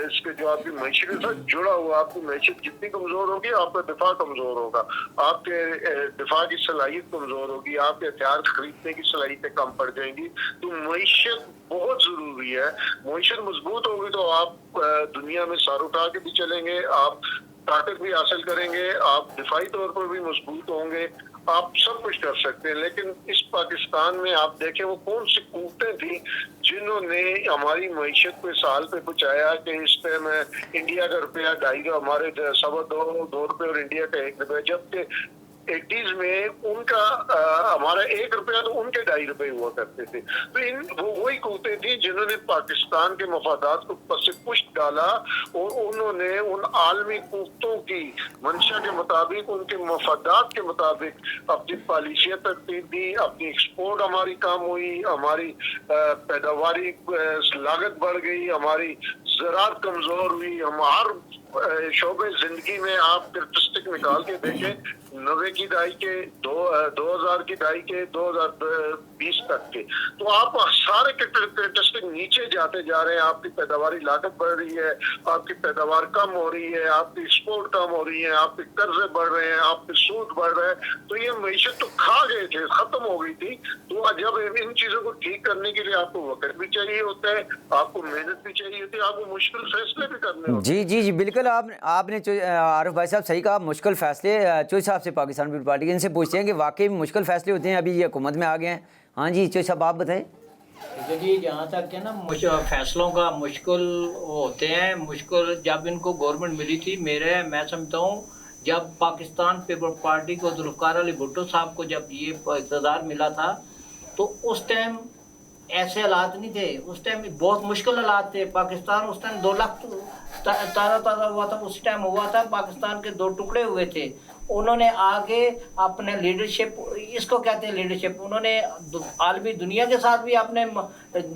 इसके जो आपकी मैशत के साथ जुड़ा हुआ, आपकी मैशत जितनी कमजोर होगी आपका दिफा कमजोर होगा, आपके दिफा की सलाहियत कमजोर होगी, आपके हथियार खरीदने की सलाहियतें कम पड़ जाएंगी। तो मैशत बहुत जरूरी है। मैशत मजबूत होगी तो आप दुनिया में सर उठा के भी चलेंगे, आप ताकत भी हासिल करेंगे, आप दिफाई तौर पर भी मजबूत होंगे, आप सब कुछ कर सकते हैं। लेकिन इस पाकिस्तान में आप देखें वो कौन सी कुव्वतें थी जिन्होंने हमारी मईशत को इस हाल पे पहुंचाया कि इस टाइम इंडिया का रुपया 2.5, हमारे 2 रुपये और इंडिया का 1 रुपया, जबकि 80s में उनका हमारा 1 रुपया तो उनके 2.5 रुपये हुआ करते थे। तो वो वही कुव्वतें थी जिन्होंने पाकिस्तान के मफादात को पस पुष्ट डाला, और उन्होंने उन आलमी कुव्वतों की मंशा के मुताबिक, उनके मफादात के मुताबिक अपनी पॉलिसियाँ तरतीब दी, अपनी एक्सपोर्ट हमारी कम हुई, हमारी पैदावारी लागत बढ़ गई, हमारी ज़राअत कमजोर हुई। हम हर शोबे जिंदगी में आप स्टेटिस्टिक निकाल के देखें, 90 की दहाई के 2000 की दहाई के 2020 तक के, तो आप सारे स्टेटिस्टिक नीचे जाते जा रहे हैं। आपकी पैदावारी लागत बढ़ रही है, आपकी पैदावार कम हो रही है, आपकी एक्सपोर्ट कम हो रही है, आपके कर्जे बढ़ रहे हैं, आपके सूद बढ़ रहे हैं। तो ये मईशत तो खा गए थे, खत्म हो गई थी। तो जब इन चीजों को ठीक करने के लिए आपको वक्त भी चाहिए होता है, आपको मेहनत भी चाहिए होती है, आपको मुश्किल फैसले भी करने होते हैं। जी, बिल्कुल आपने आरिफ भाई साहब सही कहा। मुश्किल फैसले चोई साहब से पाकिस्तान पीपल पार्टी के, इनसे पूछते हैं कि वाकई में मुश्किल फैसले होते हैं। अभी ये हुकूमत में आ गए हैं। हाँ जी चोई साहब आप बताएं। देखिए जहाँ तक है ना फैसलों का मुश्किल होते हैं, मुश्किल जब इनको गवर्नमेंट मिली थी, मैं समझता हूँ जब पाकिस्तान पीपल पार्टी को जुल्फ़िकार अली भुट्टो साहब को जब ये इक़्तिदार मिला था, तो उस टाइम ऐसे हालात नहीं थे। उस टाइम बहुत मुश्किल हालात थे। पाकिस्तान उस टाइम 2 लाख ताज़ा हुआ था। उस टाइम हुआ था पाकिस्तान के 2 टुकड़े हुए थे। उन्होंने आगे अपने लीडरशिप, इसको कहते हैं लीडरशिप, उन्होंने आलमी दुनिया के साथ भी अपने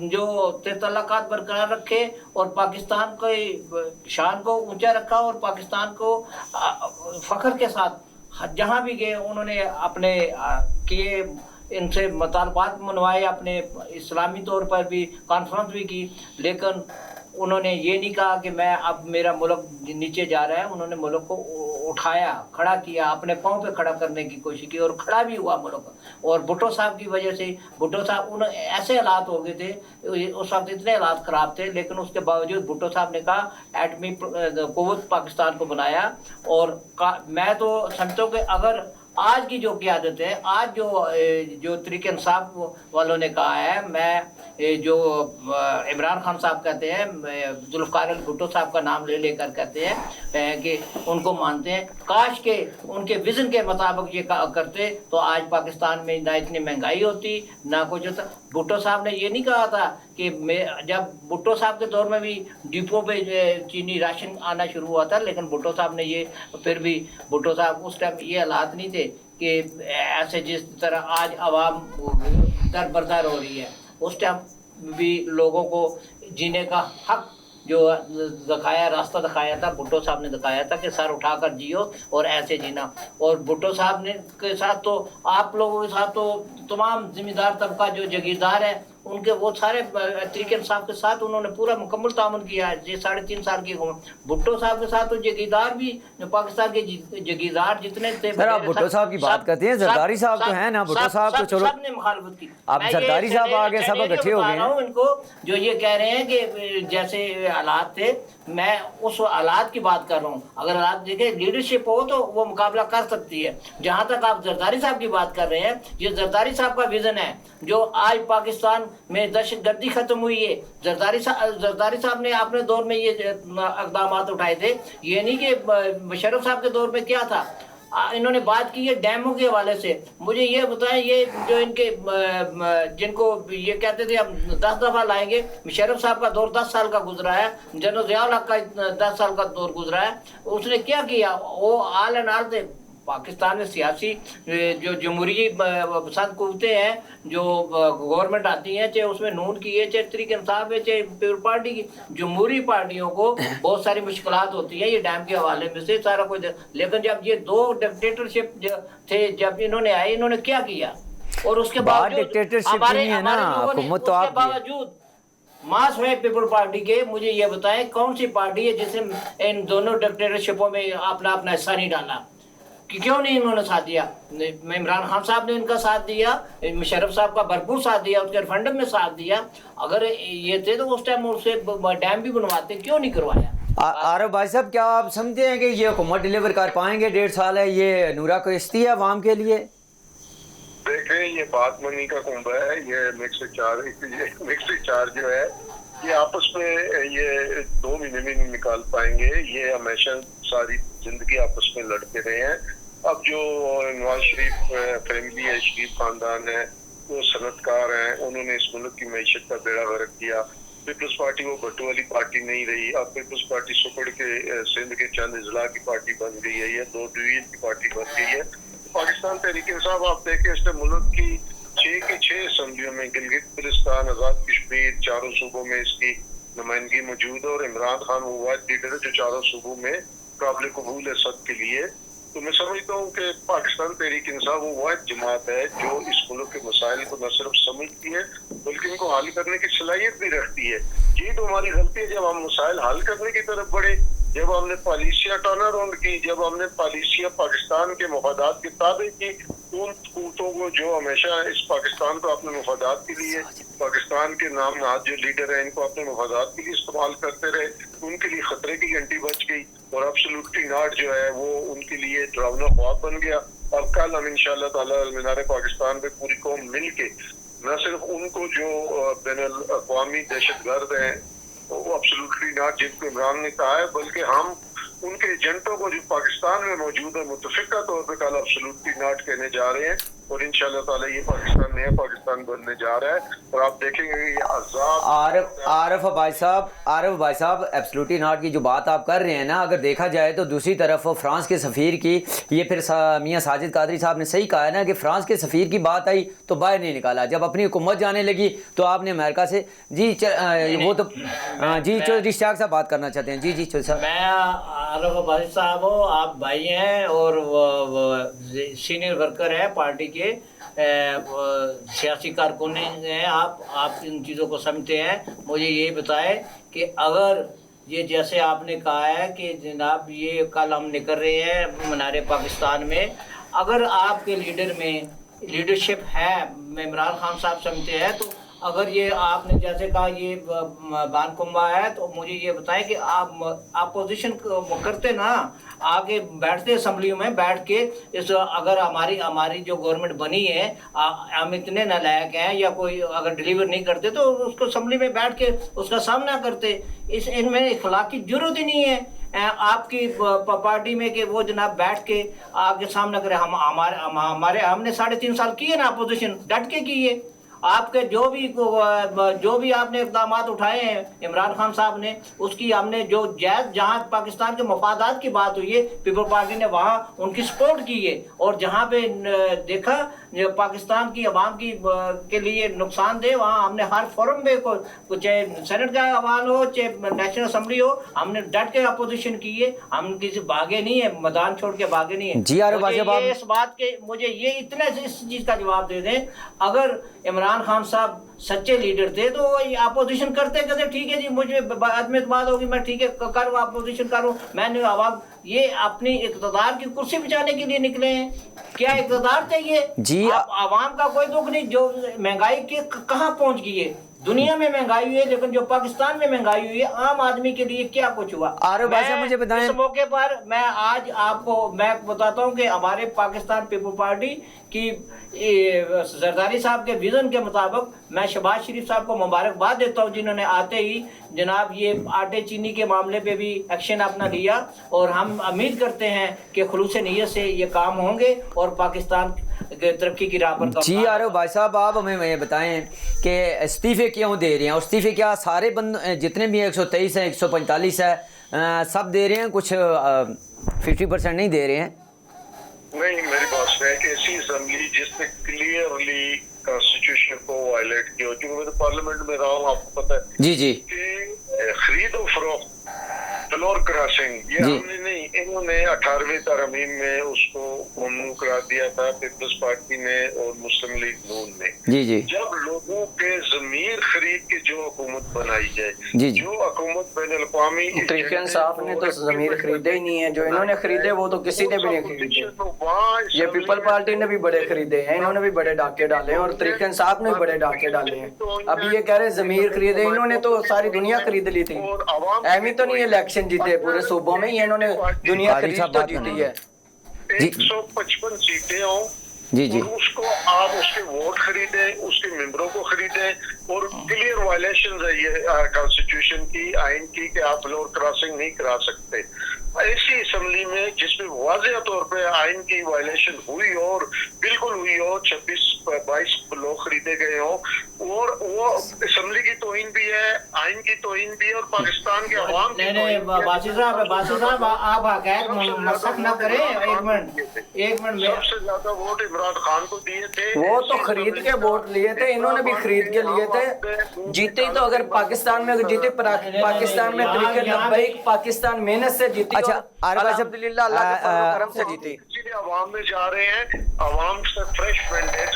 जो तल्लुकात बरकरार रखे और पाकिस्तान के शान को ऊंचा रखा, और पाकिस्तान को फ़ख्र के साथ जहाँ भी गए उन्होंने अपने किए, इनसे मुतालबात मनवाए, अपने इस्लामी तौर पर भी कॉन्फ्रेंस भी की। लेकिन उन्होंने ये नहीं कहा कि मैं अब मेरा मुल्क नीचे जा रहा है। उन्होंने मुल्क को उठाया, खड़ा किया, अपने पाँव पे खड़ा करने की कोशिश की, और खड़ा भी हुआ मुल्क। और भुट्टो साहब की वजह से, भुट्टो साहब उन ऐसे हालात हो गए थे, उस वक्त इतने हालात ख़राब थे, लेकिन उसके बावजूद भुट्टो साहब ने कहा एटमी कुव्वत पाकिस्तान को बनाया। और मैं तो समझता हूँ कि अगर आज की जो क़यादत है, आज जो तरीके इंसाफ वालों ने कहा है, मैं जो इमरान खान साहब कहते हैं, जुल्फ़िकार अली भुट्टो साहब का नाम लेकर कहते हैं कि उनको मानते हैं, काश के उनके विज़न के मुताबिक ये करते तो आज पाकिस्तान में ना इतनी महंगाई होती, ना कुछ होता। भुट्टो साहब ने ये नहीं कहा था कि जब भुट्टो साहब के दौर में भी डिपो पे चीनी राशन आना शुरू हुआ था, लेकिन भुट्टो साहब ने ये, फिर भी भुट्टो साहब उस टाइम ये हालात नहीं थे कि ऐसे जिस तरह आज आवाम दरबरदार हो रही है। उस टाइम भी लोगों को जीने का हक जो दिखाया, रास्ता दिखाया था, भुट्टो साहब ने दिखाया था कि सर उठाकर जियो और ऐसे जीना। और भुट्टो साहब ने के साथ तो आप लोगों के साथ तो तमाम ज़िम्मेदार तबका जो जागीरदार है ان کے وہ سارے تحریک انصاف کے ساتھ انہوں نے پورا مکمل تعاون کیا ہے. یہ 3.5 سال کی بھٹو صاحب کے ساتھ تو جگیردار بھی پاکستان کے جگیردار جتنے تھے. سر آپ بھٹو صاحب کی بات کرتے ہیں, زرداری صاحب تو ہیں نا, بھٹو صاحب تو چلو سب نے مخالفت کی. اب زرداری صاحب آگے سب اکٹھے ہو گئے ہیں. ان کو جو یہ کہہ رہے ہیں کہ جیسے حالات تھے, میں اس حالات کی بات کر رہا ہوں. اگر حالات دیکھیں لیڈرشپ ہو تو وہ مقابلہ کر سکتی ہے. جہاں تک آپ زرداری صاحب کی بات کر رہے ہیں, یہ زرداری صاحب کا ویژن ہے جو آج پاکستان میں دہشت گردی ختم ہوئی ہے. زرداری صاحب نے اپنے دور میں یہ اقدامات اٹھائے تھے. یہ نہیں کہ مشرف صاحب کے دور میں کیا تھا. انہوں نے بات کی ہے ڈیموں کے حوالے سے. مجھے یہ بتائیں, یہ جو ان کے جن کو یہ کہتے تھے ہم 10 دفعہ لائیں گے, مشرف صاحب کا دور 10 سال کا گزرا ہے, جنرل ضیاء الحق کا 10 سال کا دور گزرا ہے. اس نے کیا کیا؟ وہ آل اینڈ آل تھے. پاکستان میں سیاسی جو جمہوری پسند قوتیں ہیں, جو گورنمنٹ آتی ہیں, چاہے اس میں نون کی ہے, چاہے تحریک انصاف ہے, چاہے پیپل پارٹی کی, جمہوری پارٹیوں کو بہت ساری مشکلات ہوتی ہیں یہ ڈیم کے حوالے میں سے سارا کچھ. لیکن جب یہ 2 ڈکٹیٹرشپ تھے, جب انہوں نے آئے, انہوں نے کیا کیا؟ اور اس کے باوجود ماس ہوئے پیپل پارٹی کے. مجھے یہ بتائیں کون سی پارٹی ہے جس نے ان دونوں ڈکٹیٹرشپوں میں اپنا حصہ نہیں ڈالا؟ کیوں نہیں انہوں نے ساتھ دیا؟ عمران خان صاحب نے ان کا ساتھ دیا, مشرف صاحب کا بھرپور ساتھ دیا, اس کے ریفرنڈم میں ساتھ دیا. اگر یہ تھے تو اس ٹائم اسے ڈیم بھی بنواتے, کیوں نہیں کروایا؟ عارف بھائی صاحب, کیا آپ سمجھتے ہیں کہ یہ حکومت ڈیلیور کر پائیں گے؟ 1.5 سال ہے, یہ نورا کوشتی ہے عوام کے لیے. دیکھیں یہ بات منی کا کنبہ ہے. یہ مکس چار جو ہے یہ آپس میں یہ 2 مہینے میں نہیں نکال پائیں گے. یہ ہمیشہ ساری زندگی آپس میں لڑتے رہے ہیں. اب جو نواز شریف فیملی ہے, شریف خاندان ہے, وہ صنعت کار ہیں, انہوں نے اس ملک کی معیشت کا بیڑا غرق کیا. پیپلز پارٹی وہ بھٹو والی پارٹی نہیں رہی. اب پیپلز پارٹی سکڑ کے سندھ کے چند اضلاع کی پارٹی بن گئی ہے, یہ 2 ڈویژن کی پارٹی بن گئی ہے. پاکستان تحریک انصاف آپ دیکھیں اس نے ملک کی 6 کی 6 اسمبلیوں میں, گلگت بلتستان, آزاد کشمیر, 4 صوبوں میں اس کی نمائندگی موجود ہے. اور عمران خان وہ واحد لیڈر ہے جو 4 صوبوں میں قابل قبول ہے سب کے لیے. تو میں سمجھتا ہوں کہ پاکستان تحریک انصاف وہ واحد جماعت ہے جو اس ملک کے مسائل کو نہ صرف سمجھتی ہے بلکہ ان کو حل کرنے کی صلاحیت بھی رکھتی ہے. یہ تو ہماری غلطی ہے جب ہم مسائل حل کرنے کی طرف بڑھے, جب ہم نے پالیسیاں ٹرن اراؤنڈ کی, جب ہم نے پالیسیاں پاکستان کے مفادات کے تابع کی, ان قوتوں کو جو ہمیشہ اس پاکستان کو اپنے مفادات کے لیے, پاکستان کے نام نہاد جو لیڈر ہیں ان کو اپنے مفادات کے لیے استعمال کرتے رہے, ان کے لیے خطرے کی گھنٹی بج گئی. اور ایبسولوٹلی ناٹ جو ہے وہ ان کے لیے ڈراؤنا خواب بن گیا. اب کل ہم انشاءاللہ تعالیٰ مینار پاکستان پہ پوری قوم مل کے نہ صرف ان کو جو بین الاقوامی دہشت گرد ہیں وہ ایبسولوٹلی ناٹ جن کو عمران نے کہا ہے, بلکہ ہم ان کے ایجنٹوں کو جو پاکستان میں موجود ہے متفقہ طور پہ کل ایبسولوٹلی ناٹ کہنے جا رہے ہیں. اور انشاءاللہ تعالیٰ یہ پاکستان نیا پاکستان بننے جا رہا ہے. اور آپ دیکھیں گے یہ عذاب. عارف بھائی صاحب ایبسلوٹلی ناٹ کی جو بات آپ کر رہے ہیں نا, اگر دیکھا جائے تو دوسری طرف فرانس کے سفیر کی, یہ پھر میاں ساجد قادری صاحب نے صحیح کہا ہے نا کہ فرانس کے سفیر کی بات آئی تو باہر نہیں نکالا. جب اپنی حکومت جانے لگی تو آپ نے امریکہ سے وہ تو چودھری اشتیاق صاحب بات کرنا چاہتے ہیں. جی چودھری صاحب. میں عارف بھائی صاحب ہوں, آپ بھائی ہیں اور سینئر ورکر ہیں پارٹی کے, سیاسی کارکن ہیں آپ ان چیزوں کو سمجھتے ہیں. مجھے یہ بتائیں کہ اگر یہ جیسے آپ نے کہا ہے کہ جناب یہ کل ہم نکل رہے ہیں مینار پاکستان میں, اگر آپ کے لیڈر میں لیڈرشپ ہے, عمران خان صاحب سمجھتے ہیں, تو اگر یہ آپ نے جیسے کہا یہ بان کنبہ ہے, تو مجھے یہ بتائیں کہ آپ اپوزیشن کرتے نا, آگے بیٹھتے اسمبلیوں میں بیٹھ کے, اس اگر ہماری جو گورنمنٹ بنی ہے ہم اتنے نالائق ہیں یا کوئی اگر ڈیلیور نہیں کرتے تو اس کو اسمبلی میں بیٹھ کے اس کا سامنا کرتے. ان میں اخلاقی ضرورت ہی نہیں ہے آپ کی پارٹی میں کہ وہ جناب بیٹھ کے آگے سامنا کرے. ہم نے 3.5 سال کیے نا اپوزیشن, ڈٹ کے کیے. آپ کے جو بھی آپ نے اقدامات اٹھائے ہیں عمران خان صاحب نے, اس کی ہم نے جو جائز جہاں پاکستان کے مفادات کی بات ہوئی ہے پیپل پارٹی نے وہاں ان کی سپورٹ کی ہے. اور جہاں پہ دیکھا پاکستان کی عوام کے لیے نقصان دہ, وہاں ہم نے ہر فورم پہ چاہے سینٹ کا حوال ہو چاہے نیشنل اسمبلی ہو, ہم نے ڈٹ کے اپوزیشن کی ہے. ہم کسی بھاگے نہیں ہے, میدان چھوڑ کے بھاگے نہیں ہے. جی اس بات کے مجھے یہ اتنا اس چیز کا جواب دے دیں, اگر عمران خان صاحب सच्चे लीडर थे तो अपोजिशन करते कहते ठीक है जी मुझे बाद में बात होगी, मैं ठीक है करूँ अपोजिशन करूँ। मैंने आवाम ये अपनी इक़्तिदार की कुर्सी बचाने के लिए निकले हैं, क्या इक़्तिदार चाहिए जी? आवाम का कोई दुख नहीं। जो महंगाई के कहाँ पहुँच गई है, दुनिया में महंगाई हुई है, लेकिन जो पाकिस्तान में महंगाई हुई है आम आदमी के लिए क्या कुछ हुआ। आरिफ भाई साहब मुझे बताएं, इस मौके पर मैं आज आपको मैं बताता हूं कि हमारे पाकिस्तान पीपल पार्टी की जरदारी साहब के विजन के मुताबिक मैं शहबाज शरीफ साहब को मुबारकबाद देता हूं, जिन्होंने आते ही जनाब ये आटे चीनी के मामले पे भी एक्शन अपना लिया, और हम उम्मीद करते हैं कि खुलूस नीयत से ये काम होंगे और पाकिस्तान तरक्की की राह पर। जी आरिफ भाई साहब, आप हमें ये बताएं कि इस्तीफे क्यों दे रहे हैं? और इस्तीफे क्या सारे जितने भी 123 हैं, 145 है, सब दे रहे हैं? कुछ 50% नहीं दे रहे हैं? नहीं, मेरी बात है कि ऐसी असेंबली जिसने क्लियरली कॉन्स्टिट्यूशन को वायलेट किया, क्योंकि मैं तो पार्लियामेंट में रहा हूँ, आपको पता है जी जी कि खरीद और फरोख्त फ्लोर क्रॉसिंग ये हमने नहीं, इन्होंने 18वीं तरमीम में उसको ममनू करा दिया था पीपल्स पार्टी ने और मुस्लिम लीग नून ने। जी जी जब लोगों के ज़मीर खरीद के जो हुकूमत बनाई जाए, जी जो हुकूमत बैनुल-अक़वामी तरीके इंसाफ ने तो ज़मीर खरीदे ही नहीं है, जो इन्होंने खरीदे वो तो किसी ने भी नहीं खरीदे। ये पीपल पार्टी ने भी बड़े खरीदे हैं, इन्होंने भी बड़े डाके डाले हैं, और तरीके इंसाफ ने भी बड़े डाके डाले हैं। अभी ये कह रहे ज़मीर खरीदे, इन्होंने तो सारी दुनिया खरीद ली थी। एमी तो नहीं इलेक्शन जीते पूरे सूबों में, ये इन्होंने दुनिया खरीद तो जीती है। 155 सीटें हों जी जी, और उसको आप उसके वोट खरीदे, उसके मेंबरों को खरीदे, और क्लियर वायलेशन है ये कॉन्स्टिट्यूशन की, आइन की, कि आप फ्लोर क्रॉसिंग नहीं करा सकते। ऐसी असेंबली में जिसमें वाज़ेह तौर पे आइन की वायलेशन हुई और बिल्कुल हुई हो, 26-22 लोग खरीदे गए हो, और वो असेंबली की तौहीन भी है, आइन की तौहीन भी है, और पाकिस्तान के अवाम की नहीं बासी साहब आप हक़ाइक़ मसख ना करें। एक मिनट सबसे ज्यादा वोट इमरान खान को दिए थे, वो तो खरीद के वोट लिए थे, इन्होंने भी खरीद के लिए थे। जीते तो अगर पाकिस्तान में जीते, पाकिस्तान में तरीके लब्बैक पाकिस्तान मेहनत से जीती। अच्छा अल्हम्दुलिल्लाह अल्लाह के फज़ल करम से जीती। इसीलिए अवाम में जा रहे हैं, अवाम से फ्रेश मैंडेट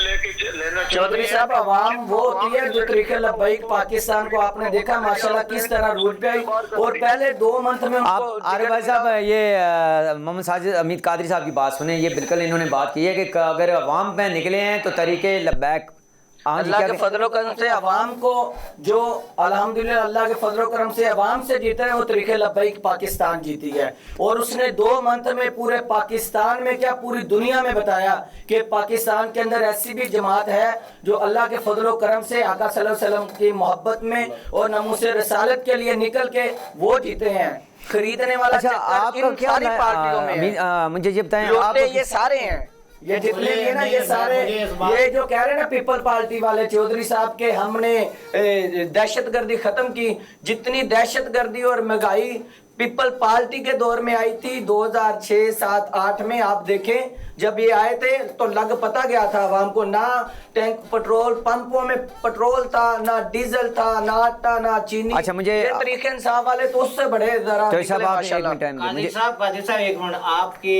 लेना चौधरी साहब, अवाम वो होती है जो तरीके लब्बैक पाकिस्तान को आपने देखा माशाल्लाह किस तरह रूट पे आई, और पहले 2 मंथ में आप आरिफ भाई साहब ये मोहम्मद साजिद अमीद कादरी साहब की बात सुने, ये बिल्कुल इन्होंने बात की है कि अगर अवाम में निकले हैं तो तरीके लब्बैक अल्लाह के फजलो करम से अवाम को जो अल्हम्दुलिल्लाह अल्लाह के फजलो करम से अवाम से जीते हैं, वो तरीके लब्बैक पाकिस्तान जीती है। और उसने 2 मंथ में पूरे पाकिस्तान में क्या पूरी दुनिया में बताया कि पाकिस्तान के अंदर ऐसी भी जमात है जो अल्लाह के फजलो करम से आका सल्लल्लाहु अलैहि वसल्लम की मोहब्बत में और नमूसे रसालत के लिए निकल के वो जीते हैं। खरीदने वाला अच्छा, आपका क्या सारी पार्टियों में मुझे ये बताएं, आप ये सारे हैं, ये जितने भी है ना, ये सारे, ये जो कह रहे हैं ना पीपल पार्टी वाले चौधरी साहब के हमने दहशतगर्दी खत्म की, जितनी दहशतगर्दी और महंगाई पीपल पार्टी के दौर में आई थी 2006, 7, 8 में, आप देखें जब ये आए थे तो लग पता गया था आवाम को, ना टैंक पेट्रोल पंपों में पेट्रोल था, ना डीजल था, ना आटा, ना चीनी। अच्छा, मुझे तरीके इंसाफ वाले तो उससे बड़े जरा कादिर साहब एक मिनट आपकी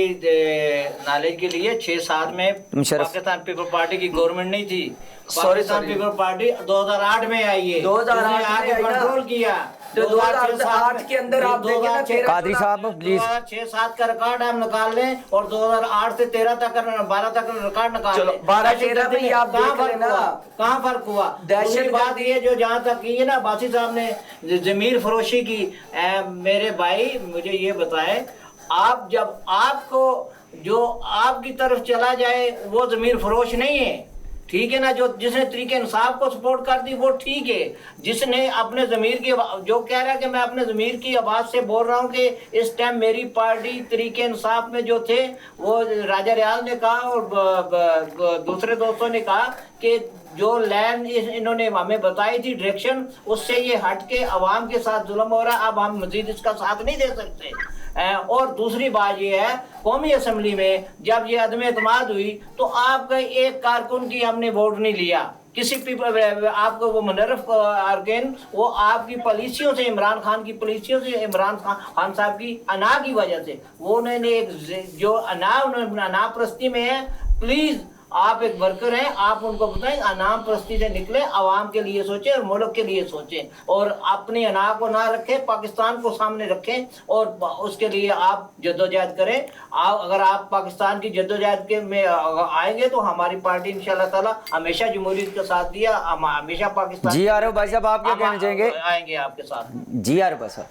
नॉलेज के लिए 6-7 में पाकिस्तान पीपल पार्टी की गवर्नमेंट नहीं थी, पाकिस्तान पीपल पार्टी 2008 में आई है, 2008 में कंट्रोल किया। 2008 के अंदर आप देखें ना, कादरी साहब प्लीज 6-7 का रिकॉर्ड हम निकाल लें और 2008 से 13 तक 12 तक रिकॉर्ड निकाल लें। 12-13 में आप देख लेना कहाँ फर्क हुआ। दूसरी बात ये जो जहाँ तक की है ना बासी साहब ने जमीर फरोशी की, मेरे भाई मुझे ये बताएं, आप जब आपको जो आपकी तरफ चला जाए वो जमीर फरोश नहीं है, ठीक है ना। जो जिसने तरीके इंसाफ को सपोर्ट कर दी वो ठीक है, जिसने अपने ज़मीर की जो कह रहा है कि मैं अपने ज़मीर की आवाज़ से बोल रहा हूँ कि इस टाइम मेरी पार्टी तरीके इंसाफ में जो थे वो राजा रियाज ने कहा और दूसरे दोस्तों ने कहा कि जो लैंड इन्होंने हमें बताई थी डायरेक्शन, उससे ये हट के अवाम के साथ जुल्म हो रहा है, अब हम मजीद इसका साथ नहीं दे सकते। और दूसरी बात ये है, कौमी असम्बली में जब ये अदम एतमाद हुई तो आपका एक कारकुन की हमने वोट नहीं लिया, किसी पीपल आपको वो मुनर्रफ आर्गेन वो आपकी पॉलिसियों से, इमरान खान की पॉलिसियों से, इमरान खान साहब की अना की वजह से वो उन्होंने एक जो अना प्रस्ती में है, प्लीज آپ ایک ورکر ہیں, آپ ان کو بتائیں انعام پرستی سے نکلیں, عوام کے لیے سوچیں اور ملک کے لیے سوچیں, اور اپنی انا کو نہ رکھیں, پاکستان کو سامنے رکھیں, اور اس کے لیے آپ جدوجہد کریں. اگر آپ پاکستان کی جدوجہد کے میں آئیں گے تو ہماری پارٹی انشاءاللہ تعالی ہمیشہ جمہوریت کا ساتھ دیا, ہمیشہ پاکستان. جی عارف بھائی صاحب آپ کیا کہنا چاہیں گے؟ آئیں گے آپ کے ساتھ. جی عارف بھائی صاحب.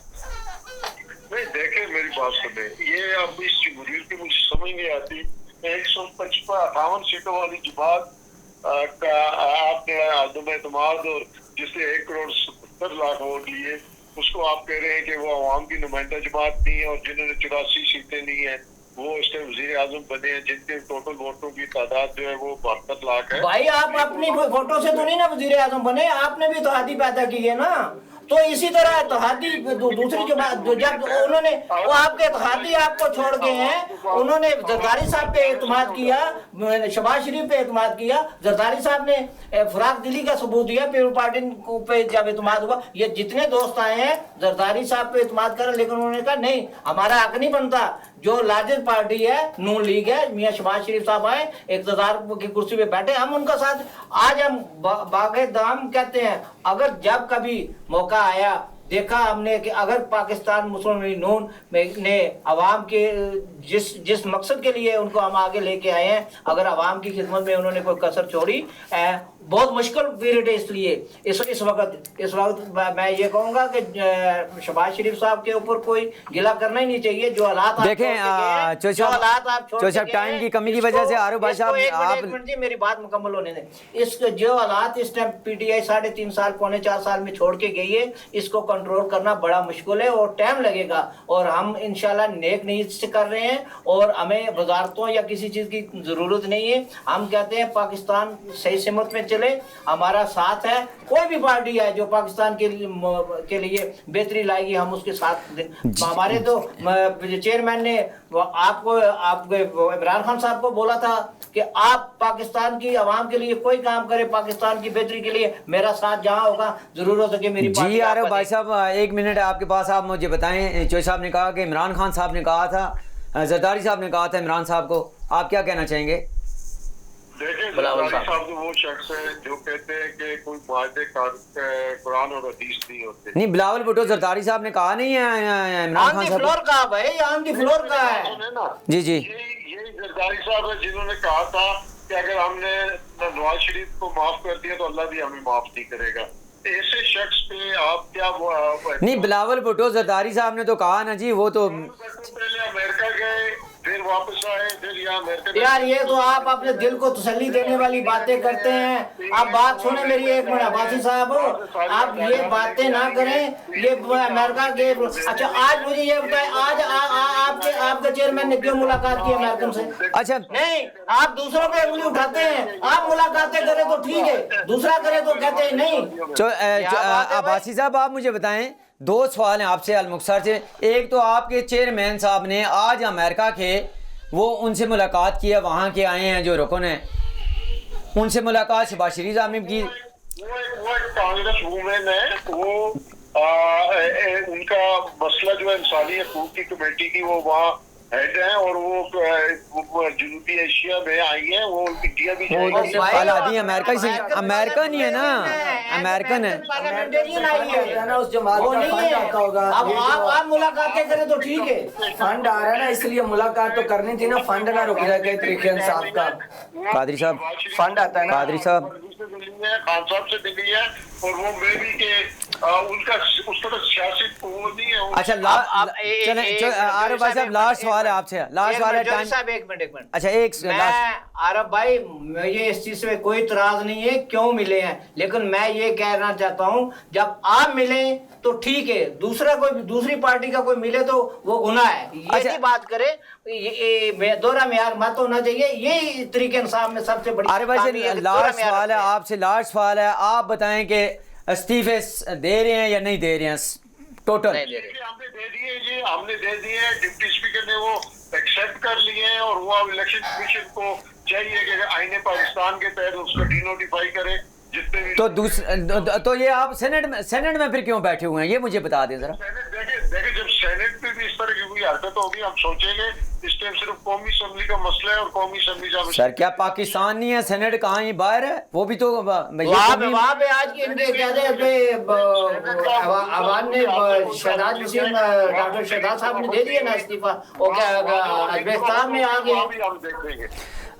نہیں دیکھیں میری بات سنیں, یہ اب اس جمہوریت کی مجھے سمجھ نہیں آتی. 158 سیٹوں والی جماعت کا آپ نے عدم اعتماد اور جس نے 1,70,00,000 ووٹ لیے, اس کو آپ کہہ رہے ہیں کہ وہ عوام کی نمائندہ جماعت نہیں ہے, اور جنہوں نے 84 سیٹیں لی ہیں وہ اس ٹائم وزیر اعظم بنے ہیں, جن کے ٹوٹل ووٹوں کی تعداد جو ہے وہ 72 لاکھ ہے. بھائی آپ اپنی فوٹو سے تو نہیں نا وزیر اعظم بنے, آپ نے بھی اتحادی پیدا کی ہے نا. تو اسی طرح اتحادی دوسری جماعت جب انہوں نے وہ آپ کے اتحادی آپ کو چھوڑ گئے ہیں, انہوں نے زرداری صاحب پہ اعتماد کیا, شہباز شریف پہ اعتماد کیا, زرداری صاحب نے فراق دلی کا ثبوت دیا, پیپل پارٹی پہ جب اعتماد ہوا, یہ جتنے دوست آئے ہیں زرداری صاحب پہ اعتماد کرا, لیکن انہوں نے کہا نہیں ہمارا حق نہیں بنتا. جو لارجسٹ پارٹی ہے نون لیگ ہے, میاں شہباز شریف صاحب آئے اقتدار کی کرسی پہ بیٹھے, ہم ان کا ساتھ آج ہم باقی دام کہتے ہیں. اگر جب کبھی موقع آیا دیکھا ہم نے کہ اگر پاکستان مسلم لیگ نون نے عوام کے جس مقصد کے لیے ان کو ہم آگے لے کے آئے ہیں, اگر عوام کی خدمت میں انہوں نے کوئی کسر چھوڑی, بہت مشکل پیریڈ ہے, اس لیے اس وقت میں یہ کہوں گا کہ شہباز شریف صاحب کے اوپر کوئی گلہ کرنا ہی نہیں چاہیے. جو حالات دیکھیں چوہدری صاحب ٹائم کی کمی کی وجہ سے عارف بھائی صاحب ایک منٹ جی میری بات مکمل ہونے دیں. اس جو حالات اس ٹائم پی ٹی آئی 3.5 سال پونے 4 سال میں چھوڑ کے گئی ہے, اس کو کنٹرول کرنا بڑا مشکل ہے اور ٹائم لگے گا, اور ہم انشاءاللہ نیک نیت سے کر رہے ہیں, اور ہمیں وزارتوں یا کسی چیز کی ضرورت نہیں ہے. ہم کہتے ہیں پاکستان صحیح سمت میں چلے, ہمارا ساتھ ہے. کوئی بھی پارٹی ہے جو پاکستان کے لیے بہتری لائے گی, ہم اس کے ساتھ دیں. ہمارے تو چیئرمین نے آپ عمران خان صاحب کو بولا تھا کہ آپ پاکستان کی عوام کے لیے کوئی کام کرے, پاکستان کی بہتری کے لیے میرا ساتھ جہاں ہوگا ضرور ہو سکے میری پارٹی. جی عارف بھائی صاحب 1 منٹ ہے آپ کے پاس, آپ مجھے بتائیں. چوہدری صاحب نے کہا کہ عمران خان صاحب نے کہا تھا, زرداری صاحب نے کہا تھا عمران صاحب کو, آپ کیا کہنا چاہیں گے؟ دیکھیں زرداری صاحب تو وہ شخص ہے جو کہتے ہیں کہ کوئی معاہدے قرآن اور حدیث نہیں ہوتے. نہیں بلاول بھٹو زرداری صاحب نے کہا نہیں ہے عمران خان صاحب فلور کا بھائی, آن دی فلور کا ہے. جی جی یہی زرداری صاحب ہے جنہوں نے کہا تھا کہ اگر ہم نے نواز شریف کو معاف کر دیا تو اللہ بھی ہمیں معاف نہیں کرے گا. ایسے شخص پہ آپ کیا نہیں, بلاول بھٹو زرداری صاحب نے تو کہا نا جی, وہ تو پہلے امریکہ گئے پھر واپس آئے, پھر یہاں امریکہ. یار یہ تو آپ اپنے دل کو تسلی دینے والی باتیں کرتے ہیں. آپ بات سنیں میری 1 منٹ عباسی صاحب, آپ یہ باتیں نہ کریں. یہ امریکہ کے اچھا آج مجھے یہ بتائیں, آج آپ کا چیئرمین نے کیوں ملاقات کی امریکن سے؟ اچھا نہیں, آپ دوسروں پہ انگلی اٹھاتے ہیں. آپ ملاقاتیں کریں تو ٹھیک ہے, دوسرا کرے تو کہتے ہیں نہیں. عباسی صاحب آپ مجھے بتائیں, 2 سوال ہیں آپ سے المختصر سے. ایک تو آپ کے چیئرمین صاحب نے آج امریکہ کے وہ ان سے ملاقات کیا, وہاں کے آئے ہیں جو رکن ہیں, ان سے ملاقات شہباز شریف صاحب نے کی. وہ ایک کانگریس وومن ہے, وہ ان کا مسئلہ جو ہے انسانی حقوق کی کمیٹی کی, وہ وہاں ہیڈ ہیں, اور وہ جنوبی ایشیا میں آئی ہیں, وہ انڈیا بھی جائیں گی. فلادی امریکہ سے, امریکہ نہیں ہے نا, امریکن ہے. اس جماعت کا فنڈ آتا ہوگا. اب آپ ملاقاتیں کریں تو ٹھیک ہے, فنڈ آ رہا ہے نا, اس لیے ملاقات تو کرنی تھی نا, فنڈ نہ رک جائے گا طریقے انصاف کا. قادری صاحب فنڈ آتا ہے نا, قادری صاحب خان صاحب سے ملی ہے, اور وہ میں بھی کہ ان کا اس طرح سیاسی وہ نہیں ہے. اچھا چلیں عارف بھائی صاحب لاسٹ سوال ہے آپ سے, لاسٹ سوال ہے ٹائم. صاحب 1 منٹ اچھا ایک عارف بھائی, مجھے اس چیز سے کوئی اعتراض نہیں ہے کیوں ملے ہیں, لیکن میں یہ کہنا چاہتا ہوں جب آپ ملیں تو ٹھیک ہے, دوسری پارٹی کا کوئی ملے تو وہ گناہ ہے. یہ بات کرے, دوہرا معیار مت ہونا چاہیے. یہی طریقے انصاف میں سب سے بڑی. عارف بھائی سے لاسٹ سوال ہے آپ سے, لاسٹ سوال ہے, آپ بتائیں کہ استعفے دے رہے ہیں یا نہیں دے رہے ہیں ٹوٹل؟ ہم نے دے دیے جی, ہم نے دے دیے. ڈپٹی اسپیکر نے وہ ایکسیپٹ کر لیے ہیں, اور وہ الیکشن کمیشن کو چاہیے کہ آئین پاکستان کے تحت اس کو ڈی نوٹیفائی کرے جتنے بھی. تو یہ آپ سینٹ میں پھر کیوں بیٹھے ہوئے ہیں, یہ مجھے بتا دیں ذرا. دیکھیں جب سینٹ میں بھی اس طرح کی کوئی حرکت ہوگی, ہم سوچیں گے इस टाइम सिर्फ कौमी असम्बली का मसला है और कौमी असम्बली का सर क्या पाकिस्तान नहीं है, सेनेट कहाँ ही बाहर है, वो भी तो वहाँ पे आज की इनके कहते आवाम ने शहनाज हुसैन डॉक्टर शहनाज साहब ने दे दिया ना इस्तीफा, वो क्या अजबेस्तान में आ गए। हम देख लेंगे।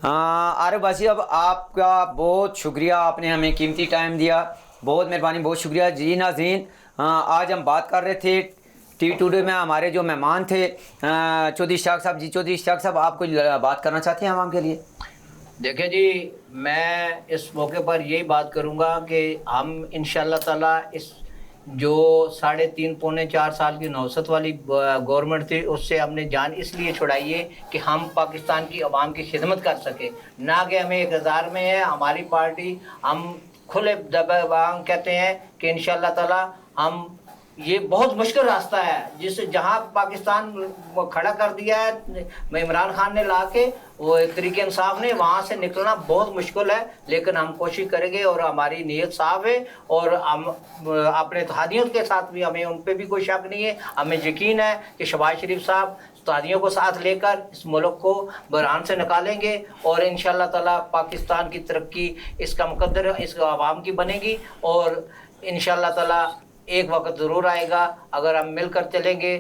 आरिफ बासी, अब आपका बहुत शुक्रिया, आपने हमें कीमती टाइम दिया, बहुत मेहरबानी, बहुत शुक्रिया जी। नाज़रीन, आज हम बात कर रहे थे टीवी टुडे में, हमारे जो मेहमान थे चौधरी इश्तियाक साहब जी। चौधरी इश्तियाक साहब, आप कोई बात करना चाहते हैं आवाम के लिए? देखिए जी, मैं इस मौके पर यही बात करूंगा कि हम इंशाअल्लाह ताला इस जो 3.5 पौने 4 साल की नौसत वाली गवर्नमेंट थी, उससे हमने जान इसलिए छुड़ाई है कि हम पाकिस्तान की आवाम की खिदमत कर सके, ना कि हमें इक़्तिदार में है हमारी पार्टी। हम खुले दबांग कहते हैं कि इंशाअल्लाह ताला हम, ये बहुत मुश्किल रास्ता है जिस जहां पाकिस्तान खड़ा कर दिया है इमरान खान ने ला के, वो एक तरीके इंसाफ ने, वहाँ से निकलना बहुत मुश्किल है, लेकिन हम कोशिश करेंगे और हमारी नीयत साफ है और हम अपने इत्तेहादियों के साथ भी, हमें उन पर भी कोई शक नहीं है। हमें यकीन है कि शहबाज शरीफ साहब इत्तेहादियों को साथ लेकर इस मुल्क को बहरान से निकालेंगे और इंशाअल्लाह ताला पाकिस्तान की तरक्की इसका मुकद्दर इस आवाम की बनेगी और इंशाअल्लाह ताला एक वक्त ज़रूर आएगा, अगर हम मिलकर चलेंगे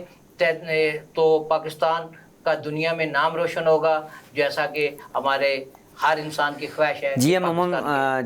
तो पाकिस्तान का दुनिया में नाम रोशन होगा, जैसा कि हमारे हर इंसान की ख्वाहिश है। जी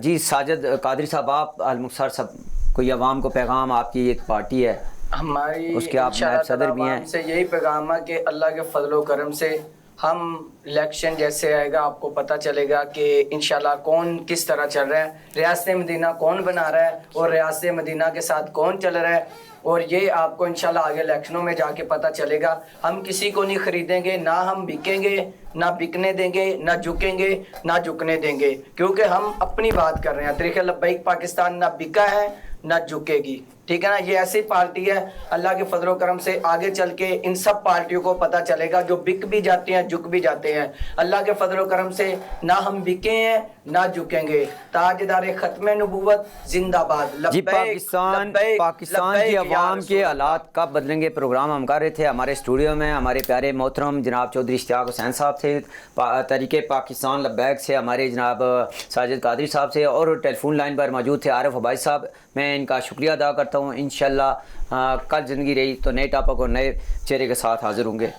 जी साजिद कादरी साहब, आप अल-मुख्तार साहब, कोई आवाम को पैगाम, आपकी एक पार्टी है हमारी, उसके आप नायब सदर भी हैं, से यही पैगाम है कि अल्लाह के फजल करम से हम इलेक्शन जैसे आएगा आपको पता चलेगा कि इंशाल्लाह कौन किस तरह चल रहा है, रियासत मदीना कौन बना रहा है और रियासत मदीना के साथ कौन चल रहा है, और ये आपको इंशाल्लाह आगे इलेक्शनों में जाके पता चलेगा। हम किसी को नहीं खरीदेंगे, ना हम बिकेंगे, ना बिकने देंगे, ना झुकेंगे, ना झुकने देंगे, क्योंकि हम अपनी बात कर रहे हैं। तरीक़े लब्बैक पाकिस्तान ना बिका है ना झुकेगी, ठीक है ना। ये ऐसी पार्टी है, अल्लाह के फजल करम से आगे चल के इन सब पार्टियों को पता चलेगा जो बिक भी जाती हैं, झुक भी जाते हैं। अल्लाह के फजल करम से ना हम बिके हैं ना झुकेंगे। ताजदार खत्म नबूवत जिंदाबाद। जी, पाकिस्तान की आवाम के हालात कब बदलेंगे प्रोग्राम हम कर रहे थे। हमारे स्टूडियो में हमारे प्यारे मोहतरम जनाब चौधरी इश्तियाक हुसैन साहब थे, तहरीके पाकिस्तान लब्बैक से हमारे जनाब साजिद कादरी साहब से, और टेलीफोन लाइन पर मौजूद थे आरिफ अबाई साहब। मैं इनका शुक्रिया अदा करता हूँ। इंशाअल्लाह कल ज़िंदगी रही तो नए टॉपिक और नए चेहरे के साथ हाजिर होंगे।